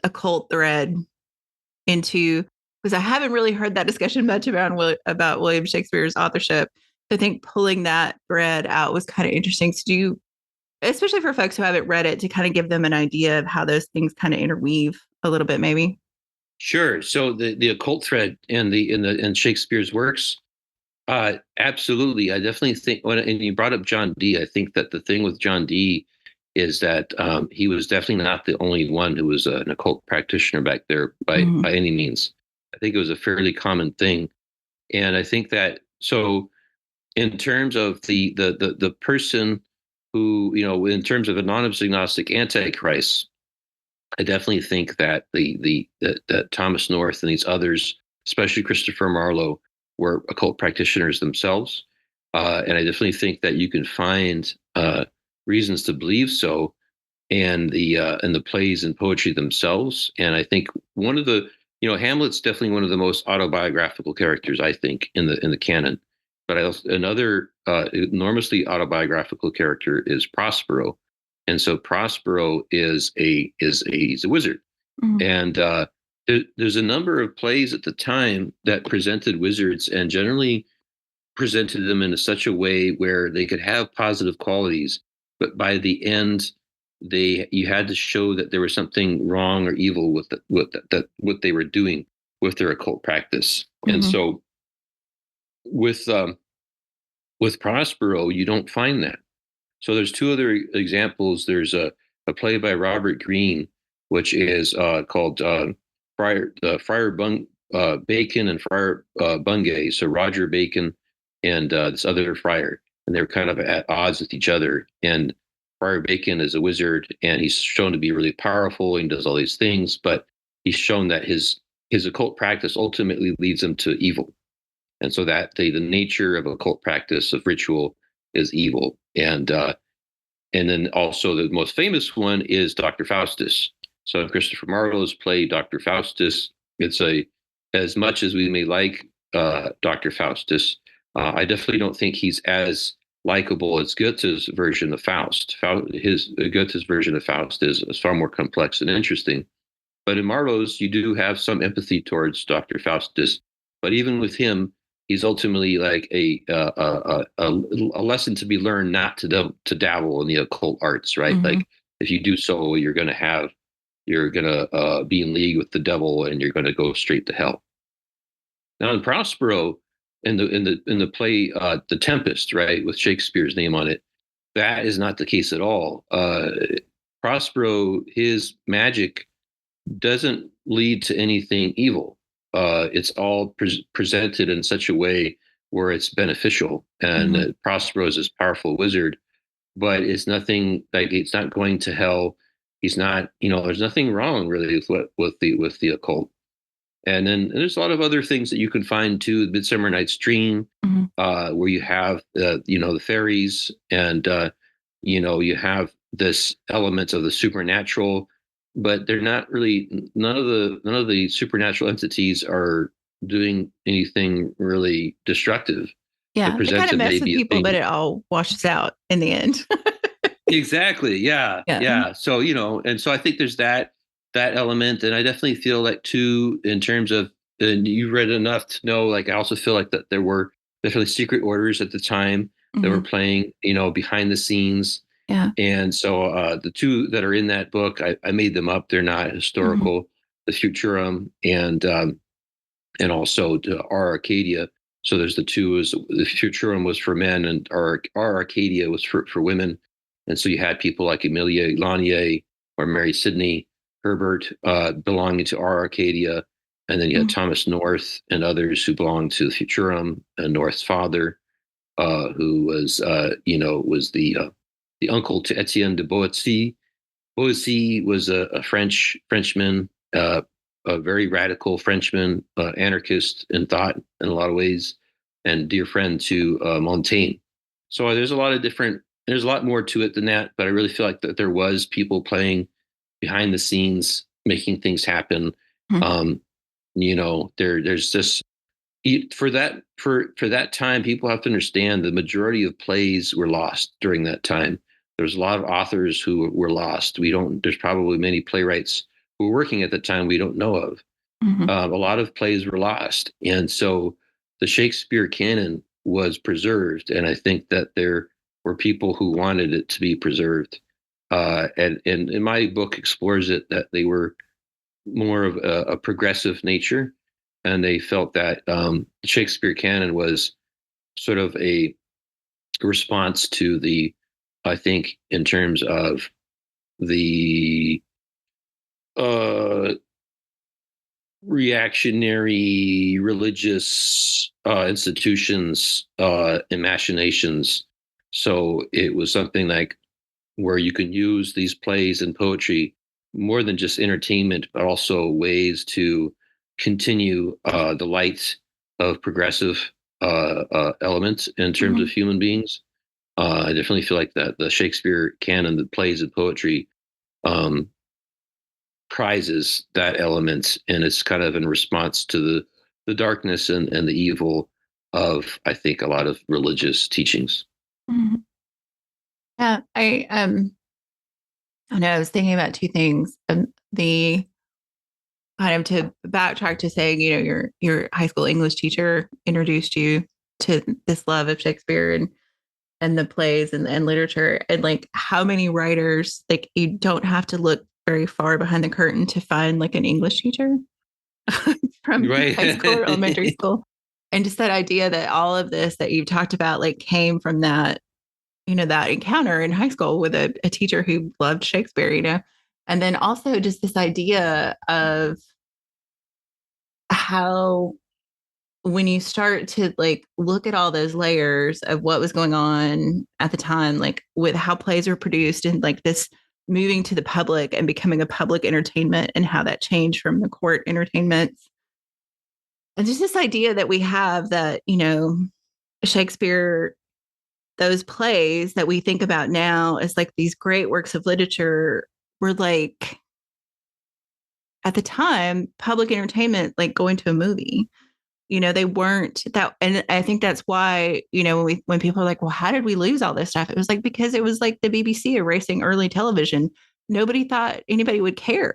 Speaker 1: occult thread into, because I haven't really heard that discussion much about William Shakespeare's authorship. So I think pulling that thread out was kind of interesting to do, especially for folks who haven't read it, to kind of give them an idea of how those things kind of interweave a little bit, maybe.
Speaker 2: Sure. So the occult thread in Shakespeare's works, absolutely. I definitely think and you brought up John Dee. I think that the thing with John Dee is that he was definitely not the only one who was an occult practitioner back there by any means. I think it was a fairly common thing, and I think that so in terms of the person who in terms of Anonymous Agnostic Antichrists, I definitely think that that Thomas North and these others, especially Christopher Marlowe, were occult practitioners themselves, and I definitely think that you can find reasons to believe so, and the plays and poetry themselves. And I think one of the Hamlet's definitely one of the most autobiographical characters, I think, in the canon. But another enormously autobiographical character is Prospero. And so Prospero he's a wizard, and there's a number of plays at the time that presented wizards and generally presented them in such a way where they could have positive qualities, but by the end, you had to show that there was something wrong or evil with what they were doing with their occult practice. And so with Prospero, you don't find that. So there's two other examples. There's a play by Robert Greene, which is called Friar Bacon and Friar Bungay. So Roger Bacon and this other friar, and they're kind of at odds with each other. And Friar Bacon is a wizard, and he's shown to be really powerful and does all these things, but he's shown that his occult practice ultimately leads him to evil. And so that the nature of occult practice, of ritual, is evil. And then also the most famous one is Dr. Faustus. So Christopher Marlowe's play Dr. Faustus, it's as much as we may like Dr. Faustus, I definitely don't think he's as likable as Goethe's version of Faust. Goethe's version of Faust is far more complex and interesting. But in Marlowe's, you do have some empathy towards Dr. Faustus. But even with him, he's ultimately like a lesson to be learned not to dabble in the occult arts, right? Like if you do so, you're gonna be in league with the devil, and you're gonna go straight to hell. Now in Prospero, in the play The Tempest, right, with Shakespeare's name on it, that is not the case at all. Prospero, his magic doesn't lead to anything evil. It's all presented in such a way where it's beneficial. And Prospero is this powerful wizard, but it's nothing like it's not going to hell. He's not, there's nothing wrong really with the occult. And then there's a lot of other things that you can find too. Midsummer Night's Dream, where you have the fairies, and you have this element of the supernatural, but they're not really none of the supernatural entities are doing anything really destructive. It
Speaker 1: Yeah, they kind
Speaker 2: presents
Speaker 1: of
Speaker 2: it
Speaker 1: mess with
Speaker 2: maybe as
Speaker 1: people, but
Speaker 2: being
Speaker 1: it all washes out in the end.
Speaker 2: exactly, yeah,
Speaker 1: Yeah.
Speaker 2: yeah. So and so I think there's that element, and I definitely feel like too in terms of, and you read enough to know, like I also feel like that there were definitely secret orders at the time that were
Speaker 1: Hmm.
Speaker 2: playing, behind the scenes.
Speaker 1: Yeah.
Speaker 2: And so the two that are in that book, I made them up. They're not
Speaker 1: Hmm.
Speaker 2: historical. The Futurum and also to Our Arcadia. So there's the two. Is the Futurum was for men, and Our Arcadia was for women. And so you had people like Amelia Lanier or Mary Sidney Herbert belonging to Our Arcadia, and then you had Thomas North and others who belonged to the Futurum, and North's father, who was was the uncle to Etienne de Boissy. Boissy was a Frenchman, a very radical Frenchman, anarchist in thought in a lot of ways, and dear friend to Montaigne. So there's a lot of different. There's a lot more to it than that, but I really feel like that there was people playing behind the scenes, making things happen. Um, there's this for that time. People have to understand the majority of plays were lost during that time. There's a lot of authors who were lost. We don't. There's probably many playwrights who were working at the time we don't know of.
Speaker 1: Hmm.
Speaker 2: A lot of plays were lost, and so the Shakespeare canon was preserved. And I think that there were people who wanted it to be preserved. And in my book explores it that they were more of a progressive nature, and they felt that the Shakespeare canon was sort of a response to I think, in terms of the uh, reactionary religious institutions, machinations. So it was something like where you can use these plays and poetry more than just entertainment, but also ways to continue the light of progressive elements in terms of
Speaker 1: Hmm.
Speaker 2: human beings. I definitely feel like that the Shakespeare canon, the plays and poetry, um, prizes that element, and it's kind of in response to the darkness and the evil of, I think, a lot of religious teachings.
Speaker 1: Hmm. Yeah, I know I was thinking about two things. The kind of to backtrack to saying, your high school English teacher introduced you to this love of Shakespeare and the plays and literature, and like how many writers, like you don't have to look very far behind the curtain to find like an English teacher from
Speaker 2: Right.
Speaker 1: high school or elementary school. And just that idea that all of this that you've talked about like came from that, that encounter in high school with a teacher who loved Shakespeare. And then also just this idea of how when you start to like look at all those layers of what was going on at the time, like with how plays were produced and like this moving to the public and becoming a public entertainment and how that changed from the court entertainments. And just this idea that we have that, Shakespeare, those plays that we think about now as like these great works of literature were like at the time public entertainment, like going to a movie. They weren't that. And I think that's why, when people are like, well, how did we lose all this stuff? It was like, because it was like the BBC erasing early television. Nobody thought anybody would care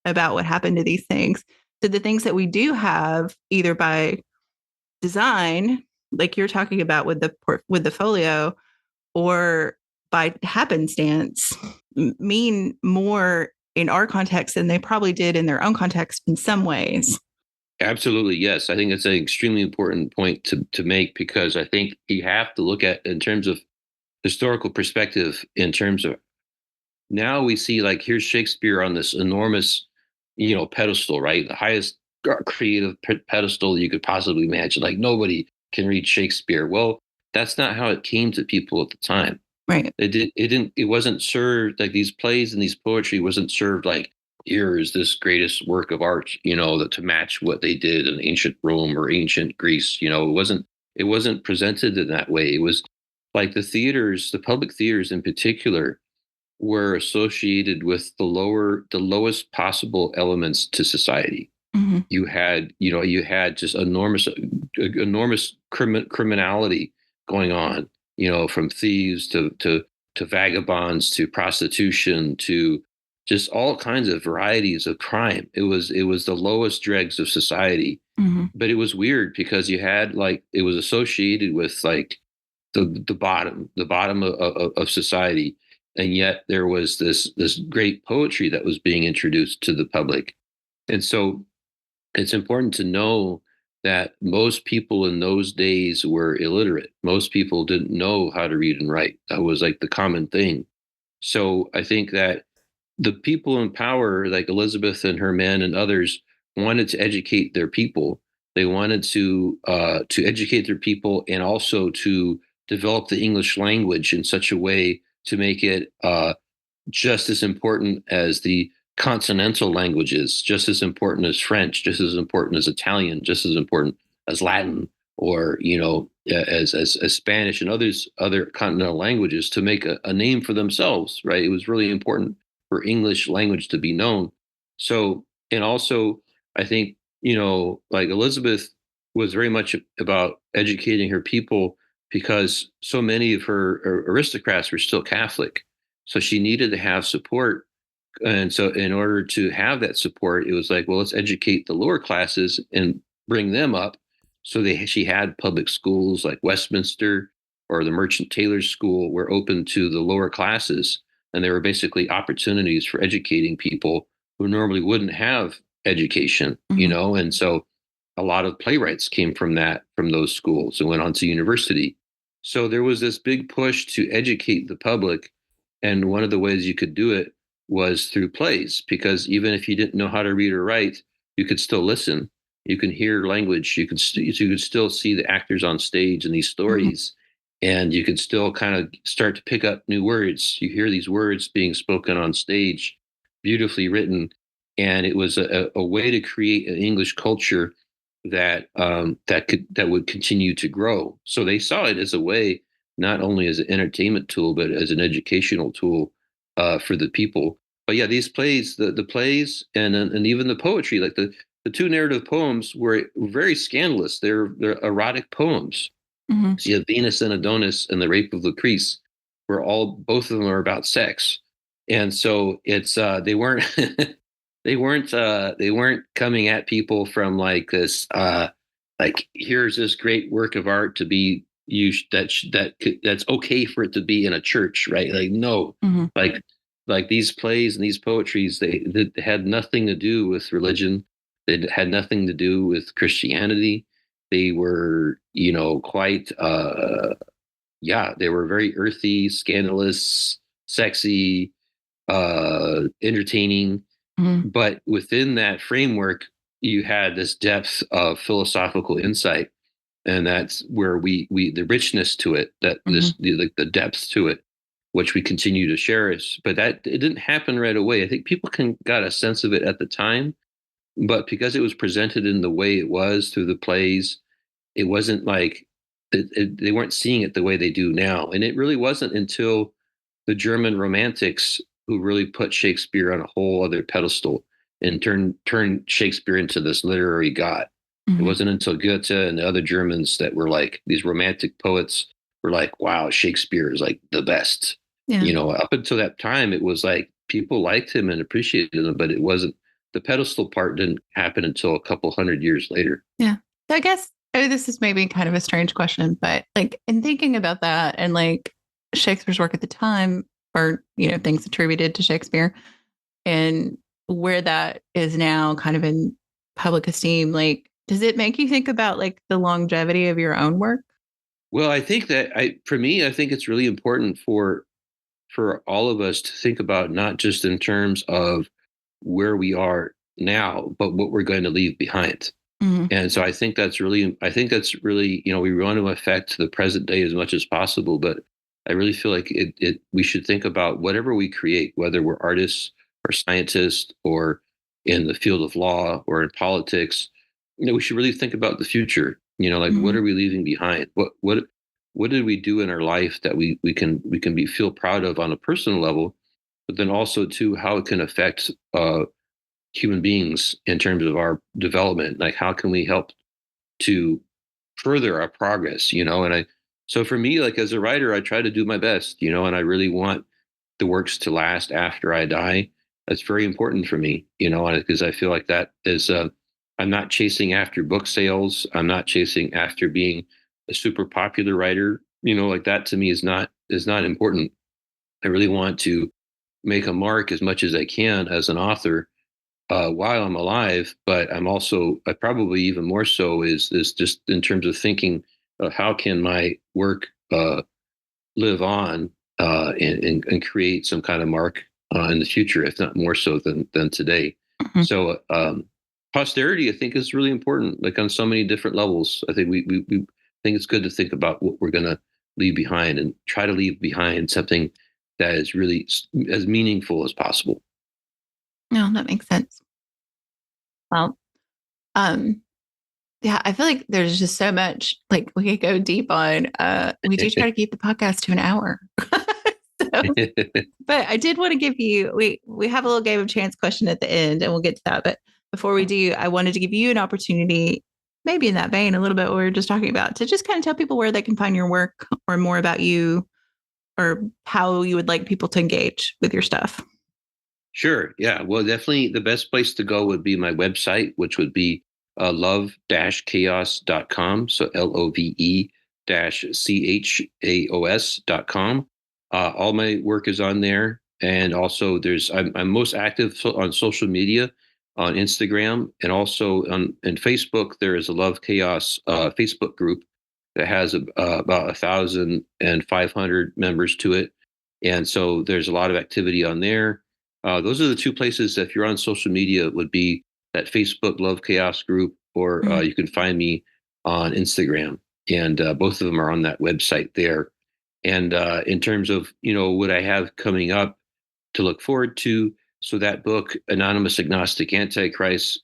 Speaker 1: about what happened to these things. So the things that we do have, either by design, like you're talking about with the folio, or by happenstance, mean more in our context than they probably did in their own context in some ways.
Speaker 2: Absolutely, yes. I think it's an extremely important point to make, because I think you have to look at in terms of historical perspective. In terms of now, we see like here's Shakespeare on this enormous, pedestal, right? The highest creative pedestal you could possibly imagine. Like nobody can read Shakespeare. Well, that's not how it came to people at the time.
Speaker 1: Right.
Speaker 2: It wasn't served like these plays and these poetry wasn't served like here is this greatest work of art, that to match what they did in ancient Rome or ancient Greece. It wasn't presented in that way. It was like the public theaters in particular were associated with the lowest possible elements to society.
Speaker 1: Mm-hmm.
Speaker 2: You had just enormous criminality going on, from thieves to vagabonds to prostitution to just all kinds of varieties of crime. It was the lowest dregs of society.
Speaker 1: Mm-hmm.
Speaker 2: But it was weird because you had like it was associated with like the bottom of society, and yet there was this great poetry that was being introduced to the public. And so it's important to know that most people in those days were illiterate. Most people didn't know how to read and write. That was like the common thing. So I think that the people in power, like Elizabeth and her men and others, wanted to educate their people. They wanted to educate their people and also to develop the English language in such a way to make it just as important as the continental languages, just as important as French, just as important as Italian, just as important as Latin, or as Spanish and other continental languages, to make a name for themselves. Right? It was really important for English language to be known. So, and also, I think like Elizabeth was very much about educating her people because so many of her aristocrats were still Catholic. So she needed to have support. And so in order to have that support, it was like, well, let's educate the lower classes and bring them up. So she had public schools like Westminster or the Merchant Taylors School were open to the lower classes. And they were basically opportunities for educating people who normally wouldn't have education,
Speaker 1: Mm-hmm.
Speaker 2: and so a lot of playwrights came from those schools and went on to university. So there was this big push to educate the public, and one of the ways you could do it was through plays, because even if you didn't know how to read or write, you could still listen. You can hear language. You could still see the actors on stage in these
Speaker 1: Mm-hmm.
Speaker 2: stories, and you could still kind of start to pick up new words. You hear these words being spoken on stage, beautifully written, and it was a way to create an English culture that would continue to grow. So they saw it as a way, not only as an entertainment tool, but as an educational tool for the people. But yeah, these plays, the plays, and even the poetry, like the two narrative poems, were very scandalous. They're erotic poems.
Speaker 1: Mm-hmm.
Speaker 2: So you have Venus and Adonis and the Rape of Lucrece, where both of them are about sex. And so it's they weren't they weren't coming at people from like this like, here's this great work of art to be used, that's okay for it to be in a church, right? Like, no.
Speaker 1: Mm-hmm.
Speaker 2: Like these plays and these poetries, they had nothing to do with religion. They had nothing to do with Christianity. They were, quite yeah, they were very earthy, scandalous, sexy, entertaining.
Speaker 1: Mm-hmm.
Speaker 2: But within that framework, you had this depth of philosophical insight, and that's where we the richness to it, that
Speaker 1: Mm-hmm.
Speaker 2: the depth to it, which we continue to cherish. But that it didn't happen right away. I think people got a sense of it at the time, but because it was presented in the way it was through the plays, it wasn't like they weren't seeing it the way they do now. And it really wasn't until the German Romantics who really put Shakespeare on a whole other pedestal and turned Shakespeare into this literary god. It
Speaker 1: Mm-hmm.
Speaker 2: wasn't until Goethe and the other Germans that were like, these romantic poets were like, wow, Shakespeare is like the best.
Speaker 1: Yeah.
Speaker 2: Up until that time, it was like people liked him and appreciated him, but it wasn't, the pedestal part didn't happen until a couple hundred years later.
Speaker 1: Yeah. So I guess this is maybe kind of a strange question, but like in thinking about that and like Shakespeare's work at the time, or things attributed to Shakespeare, and where that is now kind of in public esteem, like does it make you think about like the longevity of your own work?
Speaker 2: Well, I think that for me, I think it's really important for all of us to think about, not just in terms of where we are now, but what we're going to leave behind.
Speaker 1: Mm-hmm.
Speaker 2: And so I think that's really, we want to affect the present day as much as possible. But I really feel like we should think about whatever we create, whether we're artists or scientists or in the field of law or in politics, we should really think about the future. Like, what
Speaker 1: Mm-hmm.
Speaker 2: are we leaving behind? What did we do in our life that we can feel proud of on a personal level, but then also too how it can affect human beings in terms of our development. Like, how can we help to further our progress, so for me, like as a writer, I try to do my best, and I really want the works to last after I die. That's very important for me, because I feel like that is, I'm not chasing after book sales. I'm not chasing after being a super popular writer, like that to me is not important. I really want to make a mark as much as I can as an author while I'm alive, but I probably even more so is just in terms of thinking of how can my work live on and create some kind of mark in the future, if not more so than today.
Speaker 1: Mhm.
Speaker 2: So posterity, I think, is really important, like on so many different levels. I think we think it's good to think about what we're going to leave behind and try to leave behind something that is really as meaningful as possible.
Speaker 1: No, that makes sense. Well, um, yeah, I feel like there's just so much like we could go deep on. We do try to keep the podcast to an hour. So, but I did want to give you we have a little game of chance question at the end, and we'll get to that. But before we do, I wanted to give you an opportunity, maybe in that vein, a little bit what we were just talking about, to just kind of tell people where they can find your work or more about you or how you would like people to engage with your stuff.
Speaker 2: Sure. Yeah. Well, definitely the best place to go would be my website, which would be love-chaos.com. So love-chaos.com. All my work is on there. And also I'm most active on social media, on Instagram, and also on Facebook. There is a Love Chaos Facebook group that has about 1,500 members to it. And so there's a lot of activity on there. Those are the two places that if you're on social media would be that Facebook Love Chaos group, or
Speaker 1: Mhm.
Speaker 2: you can find me on Instagram, and both of them are on that website there. And in terms of what I have coming up to look forward to, so that book, Anonymous Agnostic Antichrists,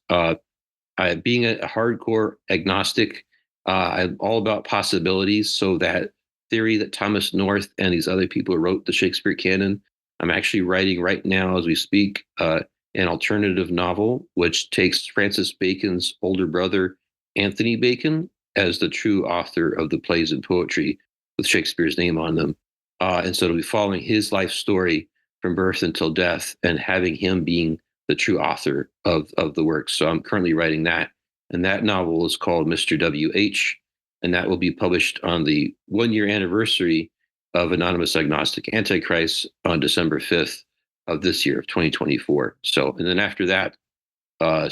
Speaker 2: being a hardcore agnostic, I'm all about possibilities. So that theory that Thomas North and these other people who wrote the Shakespeare canon, I'm actually writing right now as we speak an alternative novel, which takes Francis Bacon's older brother, Anthony Bacon, as the true author of the plays and poetry with Shakespeare's name on them. And so it'll be following his life story from birth until death and having him being the true author of the work. So I'm currently writing that. And that novel is called Mr. W.H., and that will be published on the 1 year anniversary of Anonymous Agnostic Antichrists on December 5th of this year, of 2024. So, and then after that,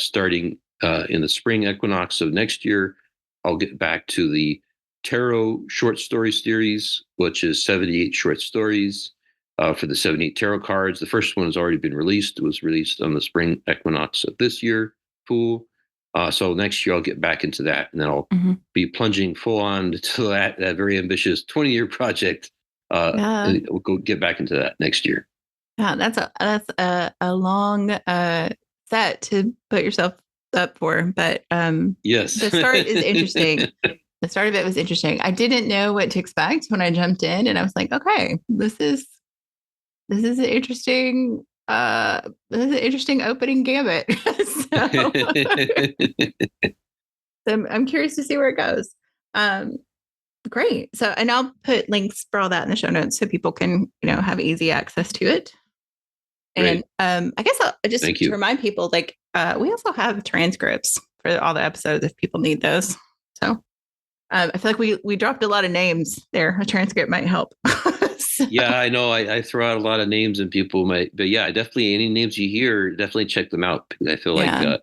Speaker 2: starting in the spring equinox of next year, I'll get back to the tarot short story series, which is 78 short stories for the 78 tarot cards. The first one has already been released. It was released on the spring equinox of this year, Fool. So next year I'll get back into that, and then I'll be plunging full on to that very ambitious 20-year project.
Speaker 1: Yeah.
Speaker 2: And we'll go get back into that next year.
Speaker 1: Yeah, that's a long set to put yourself up for, but
Speaker 2: Yes.
Speaker 1: the start is interesting. The start of it was interesting. I didn't know what to expect when I jumped in, and I was like, okay, this is an interesting opening gambit. So, so I'm curious to see where it goes. Great. So, and I'll put links for all that in the show notes so people can, have easy access to it.
Speaker 2: Great.
Speaker 1: And I guess I'll just
Speaker 2: Thank
Speaker 1: to
Speaker 2: you.
Speaker 1: remind people, like we also have transcripts for all the episodes if people need those. So I feel like we dropped a lot of names there. A transcript might help. So,
Speaker 2: Yeah, I know. I throw out a lot of names and people might, but yeah, definitely any names you hear, definitely check them out, because I feel like
Speaker 1: yeah.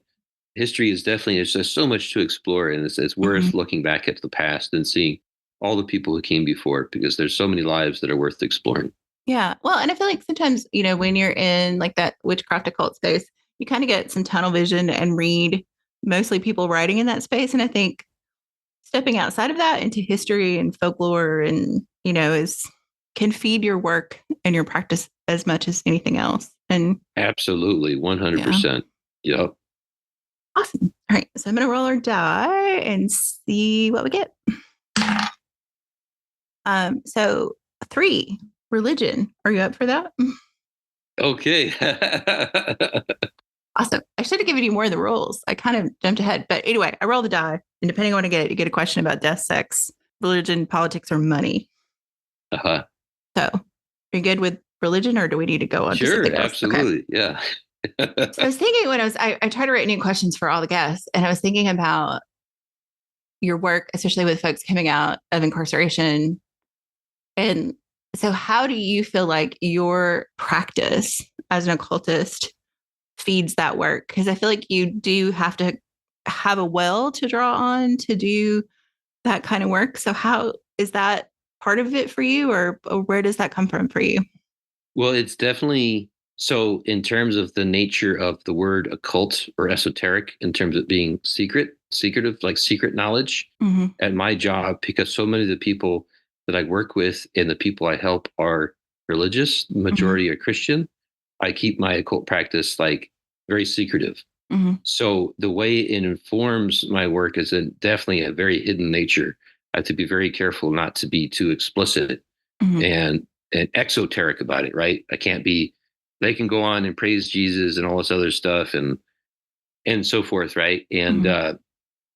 Speaker 2: history is definitely, there's just so much to explore, and it's
Speaker 1: Mhm.
Speaker 2: worth looking back at the past and seeing all the people who came before it, because there's so many lives that are worth exploring.
Speaker 1: Yeah. Well, and I feel like sometimes, when you're in like that witchcraft occult space, you kind of get some tunnel vision and read mostly people writing in that space. And I think stepping outside of that into history and folklore and, is can feed your work and your practice as much as anything else. And
Speaker 2: Absolutely,
Speaker 1: yeah.
Speaker 2: 100%. Yep.
Speaker 1: Awesome. All right. So I'm going to roll our die and see what we get. So 3, religion. Are you up for that?
Speaker 2: Okay.
Speaker 1: Awesome. I should have given you more of the rules. I kind of jumped ahead. But anyway, I roll the die. And depending on what I get, you get a question about death, sex, religion, politics, or money.
Speaker 2: Uh-huh.
Speaker 1: So are you good with religion, or do we need to go on to
Speaker 2: Sure,
Speaker 1: something else?
Speaker 2: absolutely.
Speaker 1: Okay.
Speaker 2: Yeah.
Speaker 1: So I was thinking when I tried to write new questions for all the guests, and I was thinking about your work, especially with folks coming out of incarceration. And so, how do you feel like your practice as an occultist feeds that work? Because I feel like you do have to have a well to draw on to do that kind of work. So, how is that part of it for you, or where does that come from for you?
Speaker 2: Well, it's definitely so in terms of the nature of the word occult or esoteric, in terms of being secretive, like secret knowledge
Speaker 1: Mm-hmm.
Speaker 2: at my job, because so many of the people that I work with and the people I help are religious, the
Speaker 1: Mm-hmm.
Speaker 2: majority are Christian. I keep my occult practice like very secretive.
Speaker 1: Mm-hmm.
Speaker 2: So the way it informs my work is definitely a very hidden nature. I have to be very careful not to be too explicit
Speaker 1: Mm-hmm.
Speaker 2: and exoteric about it, right? I can't be. They can go on and praise Jesus and all this other stuff and so forth, right?
Speaker 1: Mm-hmm.
Speaker 2: And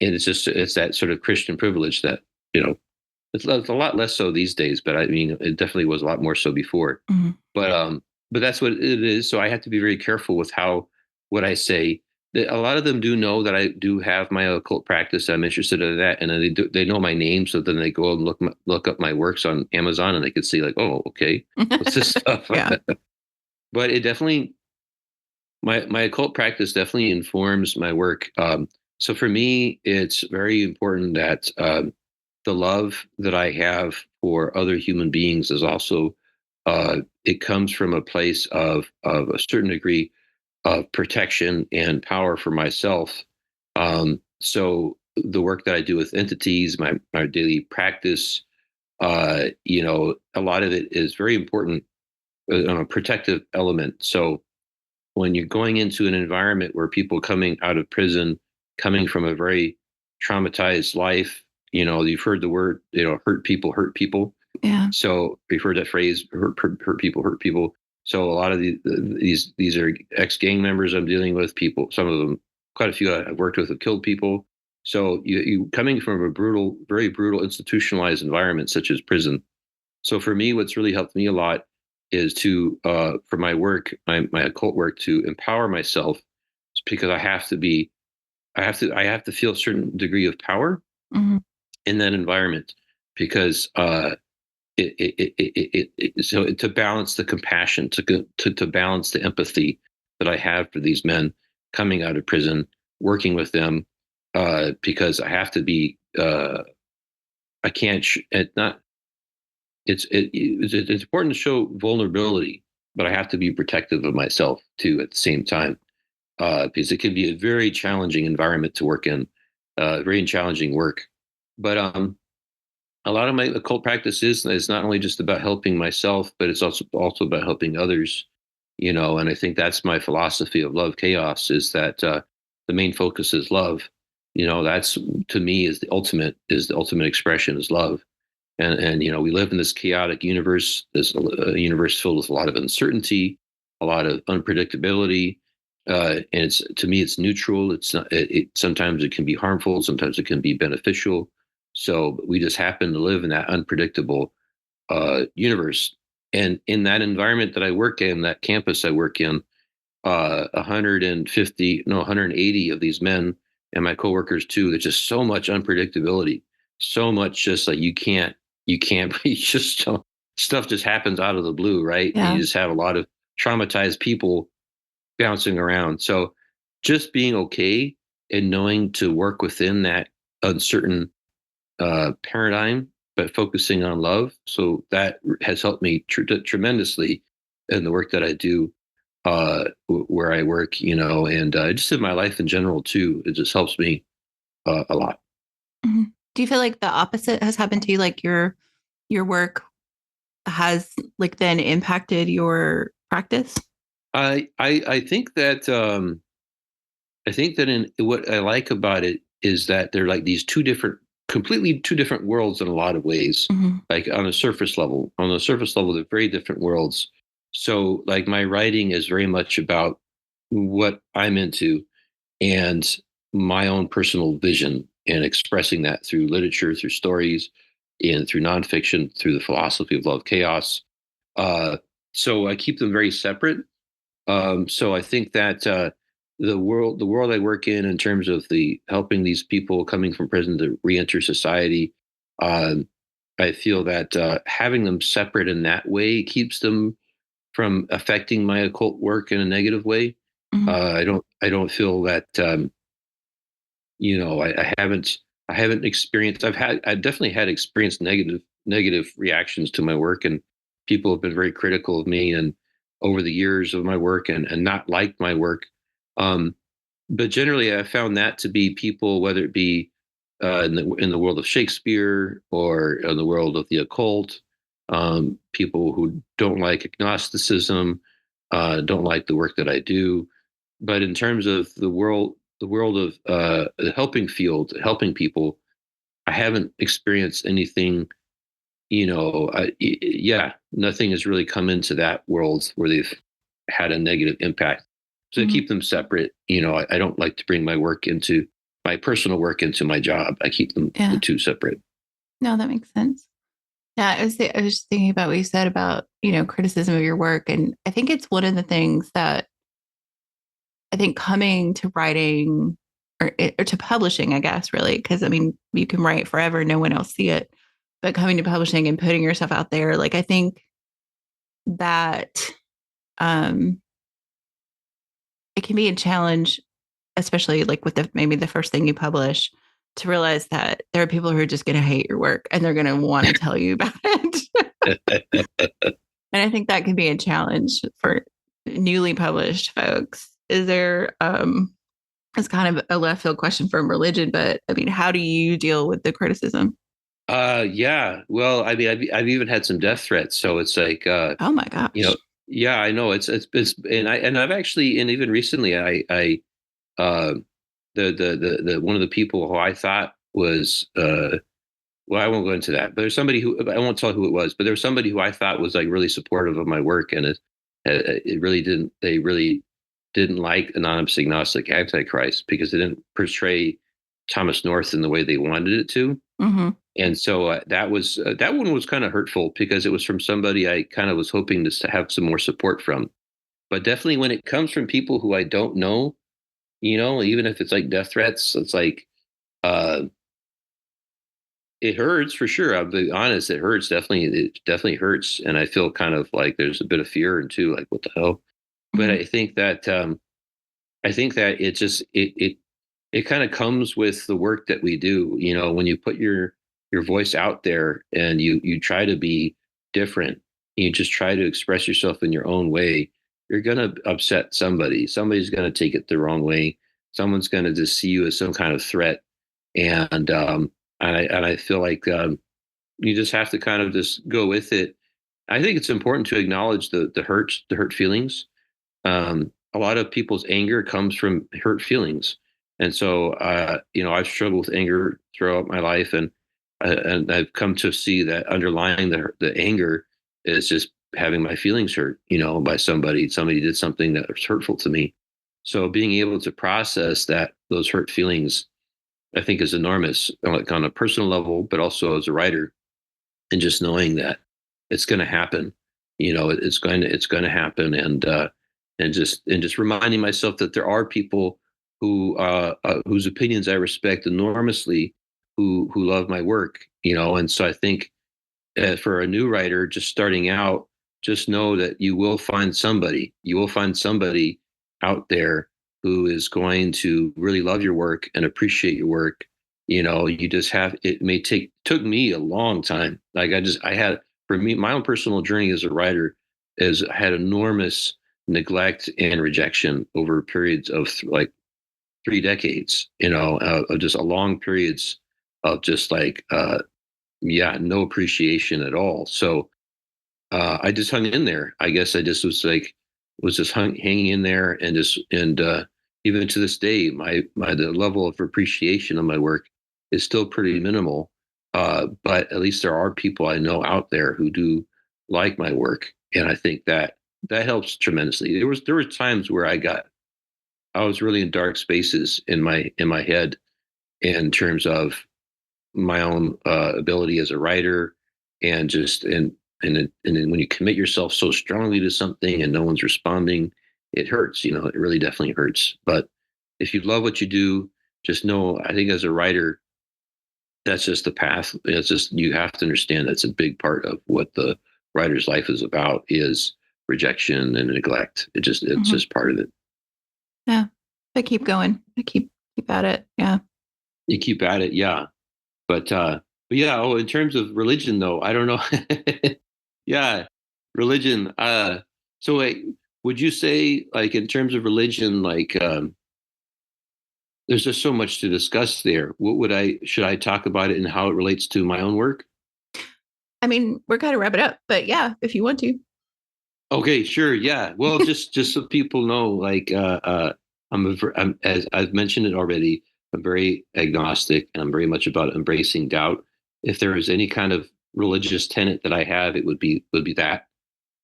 Speaker 2: it's that sort of Christian privilege that you know it's a lot less so these days, but I mean it definitely was a lot more so before.
Speaker 1: Mm-hmm.
Speaker 2: But but that's what it is. So I have to be very careful with what I say. A lot of them do know that I do have my occult practice. I'm interested in that, and then they know my name. So then they go and look up my works on Amazon, and they can see like, oh, okay, what's this stuff?
Speaker 1: Yeah.
Speaker 2: But it definitely my occult practice definitely informs my work. So for me, it's very important that the love that I have for other human beings is also it comes from a place of a certain degree of protection and power for myself. So the work that I do with entities, my daily practice, a lot of it is very important on a protective element. So when you're going into an environment where people coming out of prison, coming from a very traumatized life, you've heard the word, hurt people hurt people.
Speaker 1: Yeah.
Speaker 2: So we've heard that phrase, hurt people hurt people. So a lot of these are ex gang members I'm dealing with. People, some of them, quite a few I've worked with have killed people. So you coming from a brutal, very brutal, institutionalized environment such as prison. So for me, what's really helped me a lot is to for my work, my occult work, to empower myself, because I have to feel a certain degree of power
Speaker 1: Mm-hmm.
Speaker 2: in that environment, because so to balance the compassion, to balance the empathy that I have for these men coming out of prison, working with them, because I have to be. I can't. Not. It's important to show vulnerability, but I have to be protective of myself too at the same time, because it can be a very challenging environment to work in, very challenging work. But a lot of my occult practice is not only just about helping myself, but it's also about helping others. And I think that's my philosophy of love chaos, is that the main focus is love. That's, to me, is the ultimate expression is love. And we live in this chaotic universe, this universe filled with a lot of uncertainty, a lot of unpredictability, and it's, to me, it's neutral. It's not. Sometimes it can be harmful, sometimes it can be beneficial. So we just happen to live in that unpredictable universe. And in that environment that I work in, that campus I work in, 150, no, 180 of these men and my coworkers too. There's just so much unpredictability, so much just like you can't be just stuff just happens out of the blue, right? And
Speaker 1: Yeah.
Speaker 2: you just have a lot of traumatized people bouncing around. So just being okay and knowing to work within that uncertain paradigm, but focusing on love. So that has helped me tremendously in the work that I do, where I work, and just in my life in general too. It just helps me a lot.
Speaker 1: Mm-hmm. Do you feel like the opposite has happened to you? Like your work has like then impacted your practice?
Speaker 2: I think that in what I like about it is that they're like these completely two different worlds in a lot of ways.
Speaker 1: Mm-hmm.
Speaker 2: Like on the surface level, they're very different worlds. So like my writing is very much about what I'm into and my own personal vision, and expressing that through literature, through stories, and through nonfiction, through the philosophy of love chaos. Uh, so I keep them very separate. So I think that the world I work in terms of the helping these people coming from prison to reenter society, um, I feel that having them separate in that way keeps them from affecting my occult work in a negative way.
Speaker 1: Mhm.
Speaker 2: I don't feel that I haven't experienced. I've definitely had experienced negative reactions to my work, and people have been very critical of me and over the years of my work, and not liked my work. Um, but generally, I found that to be people, whether it be in the world of Shakespeare or in the world of the occult, people who don't like agnosticism, don't like the work that I do. But in terms of the world of the helping field, helping people, I haven't experienced anything. Yeah, nothing has really come into that world where they've had a negative impact. So I
Speaker 1: Mhm.
Speaker 2: keep them separate. I don't like to bring my work into my personal work into my job. I keep them the
Speaker 1: Yeah.
Speaker 2: two separate.
Speaker 1: No, that makes sense. Yeah, I was just thinking about what you said about, criticism of your work. And I think it's one of the things that I think coming to writing or to publishing, I guess, really, because I mean, you can write forever, no one else see it. But coming to publishing and putting yourself out there, like I think that um it can be a challenge, especially like with maybe the first thing you publish, to realize that there are people who are just going to hate your work and they're going to want to tell you about it. And I think that can be a challenge for newly published folks. Is there it's kind of a left field question from religion, but I mean, how do you deal with the criticism?
Speaker 2: Yeah. Well, I mean, I've even had some death threats, so it's like,
Speaker 1: Oh my
Speaker 2: you know,
Speaker 1: gosh.
Speaker 2: yeah, I know it's, and I've actually, and even recently, uh, the one of the people who I thought was, well, I won't go into that, but there's somebody who, I won't tell who it was, but there was somebody who I thought was like really supportive of my work, and it really didn't, they really didn't like Anonymous Agnostic Antichrist because it didn't portray Thomas North in the way they wanted it to.
Speaker 1: Mm-hmm.
Speaker 2: And so that one was kind of hurtful because it was from somebody I kind of was hoping to have some more support from. But definitely when it comes from people who I don't know, even if it's like death threats, it's like uh, it hurts for sure. I'll be honest, it hurts. It definitely hurts, and I feel kind of like there's a bit of fear and too, like what the hell. But
Speaker 1: Mm-hmm.
Speaker 2: I think that it kind of comes with the work that we do. When you put your voice out there and you try to be different, you just try to express yourself in your own way. You're gonna upset somebody. Somebody's gonna take it the wrong way. Someone's gonna just see you as some kind of threat, and I feel like you just have to kind of just go with it. I think it's important to acknowledge the hurt feelings. A lot of people's anger comes from hurt feelings, and so I've struggled with anger throughout my life, and I've come to see that underlying the anger is just having my feelings hurt, by somebody. Somebody did something that was hurtful to me. So being able to process those hurt feelings, I think, is enormous, like on a personal level, but also as a writer, and just knowing that it's going to happen. It's going to happen, and just reminding myself that there are people whose opinions I respect enormously, who love my work. And so I think for a new writer just starting out, just know that you will find somebody. You will find somebody out there who is going to really love your work and appreciate your work. You just have, it may took me a long time. Like I had, for me, my own personal journey as a writer is I had enormous neglect and rejection over periods of like 3 decades, of just a long periods of just like, yeah, no appreciation at all. So I just hung in there. I guess I just was just hanging in there, and even to this day, my the level of appreciation of my work is still pretty minimal. But at least there are people I know out there who do like my work, and I think that helps tremendously. There were times where I got I was really in dark spaces in my head in terms of my own ability as a writer, and just and then when you commit yourself so strongly to something and no one's responding, it hurts. It really definitely hurts. But if you love what you do, just know, I think as a writer, that's just the path. It's just, you have to understand that's a big part of what the writer's life is about, is rejection and neglect. It's just part of it.
Speaker 1: Yeah. But keep going. Keep at it. Yeah.
Speaker 2: You keep at it, yeah. But yeah. Oh, in terms of religion, though, I don't know. Yeah, religion. So, like, would you say, like, in terms of religion, like, there's just so much to discuss there. Should I talk about it and how it relates to my own work?
Speaker 1: I mean, we're kind of wrap it up, but yeah, if you want to.
Speaker 2: Okay, sure. Yeah. Well, just so people know, like, I'm, as I've mentioned it already, I'm very agnostic, and I'm very much about embracing doubt. If there is any kind of religious tenet that I have, it would be that.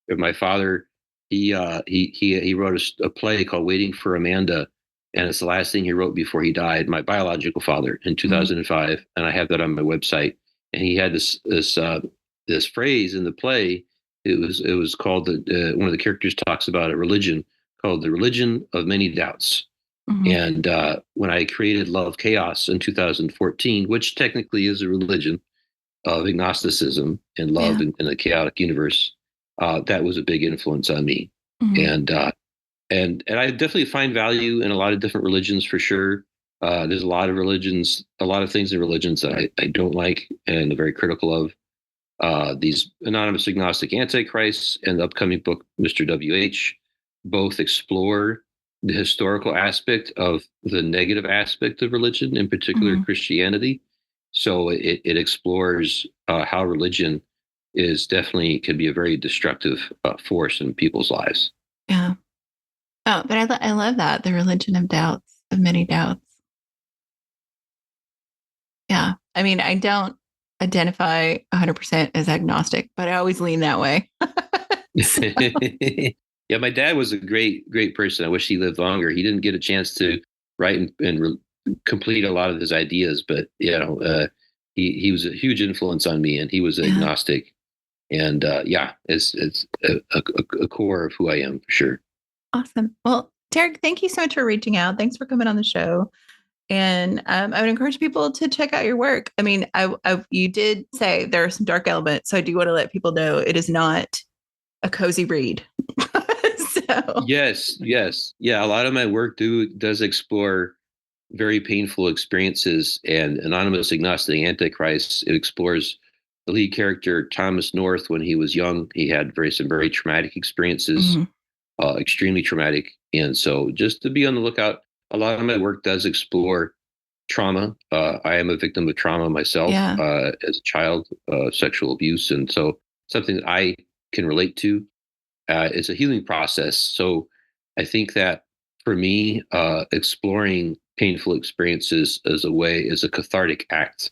Speaker 2: My father, he wrote a play called Waiting for Amanda, and it's the last thing he wrote before he died. My biological father, in 2005, and I have that on my website. And he had this phrase in the play. It was called, one of the characters talks about a religion called the religion of many doubts. And when I created Love Chaos in 2014, which technically is a religion of agnosticism and love in a chaotic universe, that was a big influence on me. And I definitely find value in a lot of different religions, for sure. There's a lot of things in religions that I don't like and I'm very critical of. These Anonymous Agnostic Antichrists and the upcoming book, Mr. WH, both explore the historical aspect of the negative aspect of religion, in particular Christianity. So it explores how religion can be a very destructive force in people's lives.
Speaker 1: Yeah. Oh, but I love that, the religion of doubts, of many doubts. Yeah. I mean, I don't identify 100% as agnostic, but I always lean that way.
Speaker 2: Yeah, my dad was a great person. I wish he lived longer. He didn't get a chance to write and complete a lot of his ideas, but he was a huge influence on me, and he was agnostic. And it's a core of who I am, for sure.
Speaker 1: Awesome. Well, Derek, thank you so much for reaching out. Thanks for coming on the show. And I would encourage people to check out your work. I mean, you did say there are some dark elements, so I do want to let people know it is not a cozy read. So.
Speaker 2: Yes. Yeah, a lot of my work does explore very painful experiences, and Anonymous Agnostic Antichrist, it explores the lead character, Thomas North. When he was young, he had some very traumatic experiences, extremely traumatic. And so just to be on the lookout, a lot of my work does explore trauma. I am a victim of trauma myself, as a child, sexual abuse. And so something that I can relate to. It's a healing process. So I think that for me, exploring painful experiences is a cathartic act.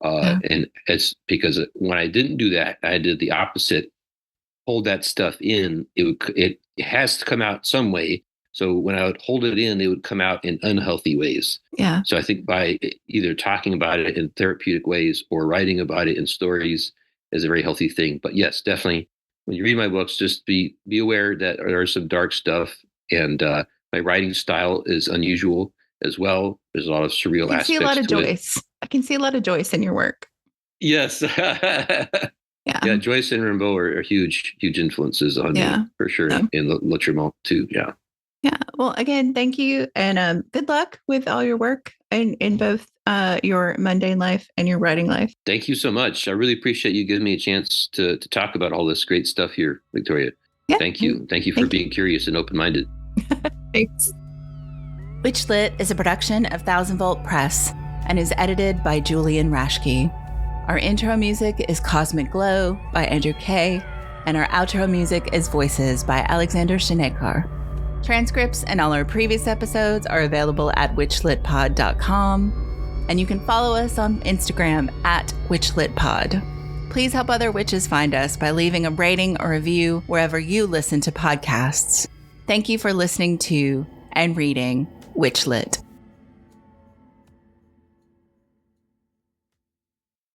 Speaker 2: And it's because when I didn't do that, I did the opposite. Hold that stuff in, it has to come out some way. So when I would hold it in, it would come out in unhealthy ways.
Speaker 1: Yeah.
Speaker 2: So I think by either talking about it in therapeutic ways or writing about it in stories is a very healthy thing. But yes, definitely, when you read my books, just be aware that there's some dark stuff, and my writing style is unusual as well. There's a lot of surreal aspects.
Speaker 1: I can see a lot of Joyce. I can see a lot of Joyce in your work.
Speaker 2: Yes. Yeah, Joyce and Rimbaud are huge influences on me, for sure. And Le Tremont too. Yeah.
Speaker 1: Yeah. Well, again, thank you, and good luck with all your work in both your mundane life and your writing life.
Speaker 2: Thank you so much. I really appreciate you giving me a chance to talk about all this great stuff here, Victoria. Yeah. Thank you. Thank you for being curious and open-minded.
Speaker 1: Thanks. WitchLit is a production of Thousand Volt Press and is edited by Julian Rashke. Our intro music is Cosmic Glow by Andrew Kay, and our outro music is Voices by Alexander Shanekar. Transcripts and all our previous episodes are available at witchlitpod.com, and you can follow us on Instagram at witchlitpod. Please help other witches find us by leaving a rating or review wherever you listen to podcasts. Thank you for listening to and reading WitchLit.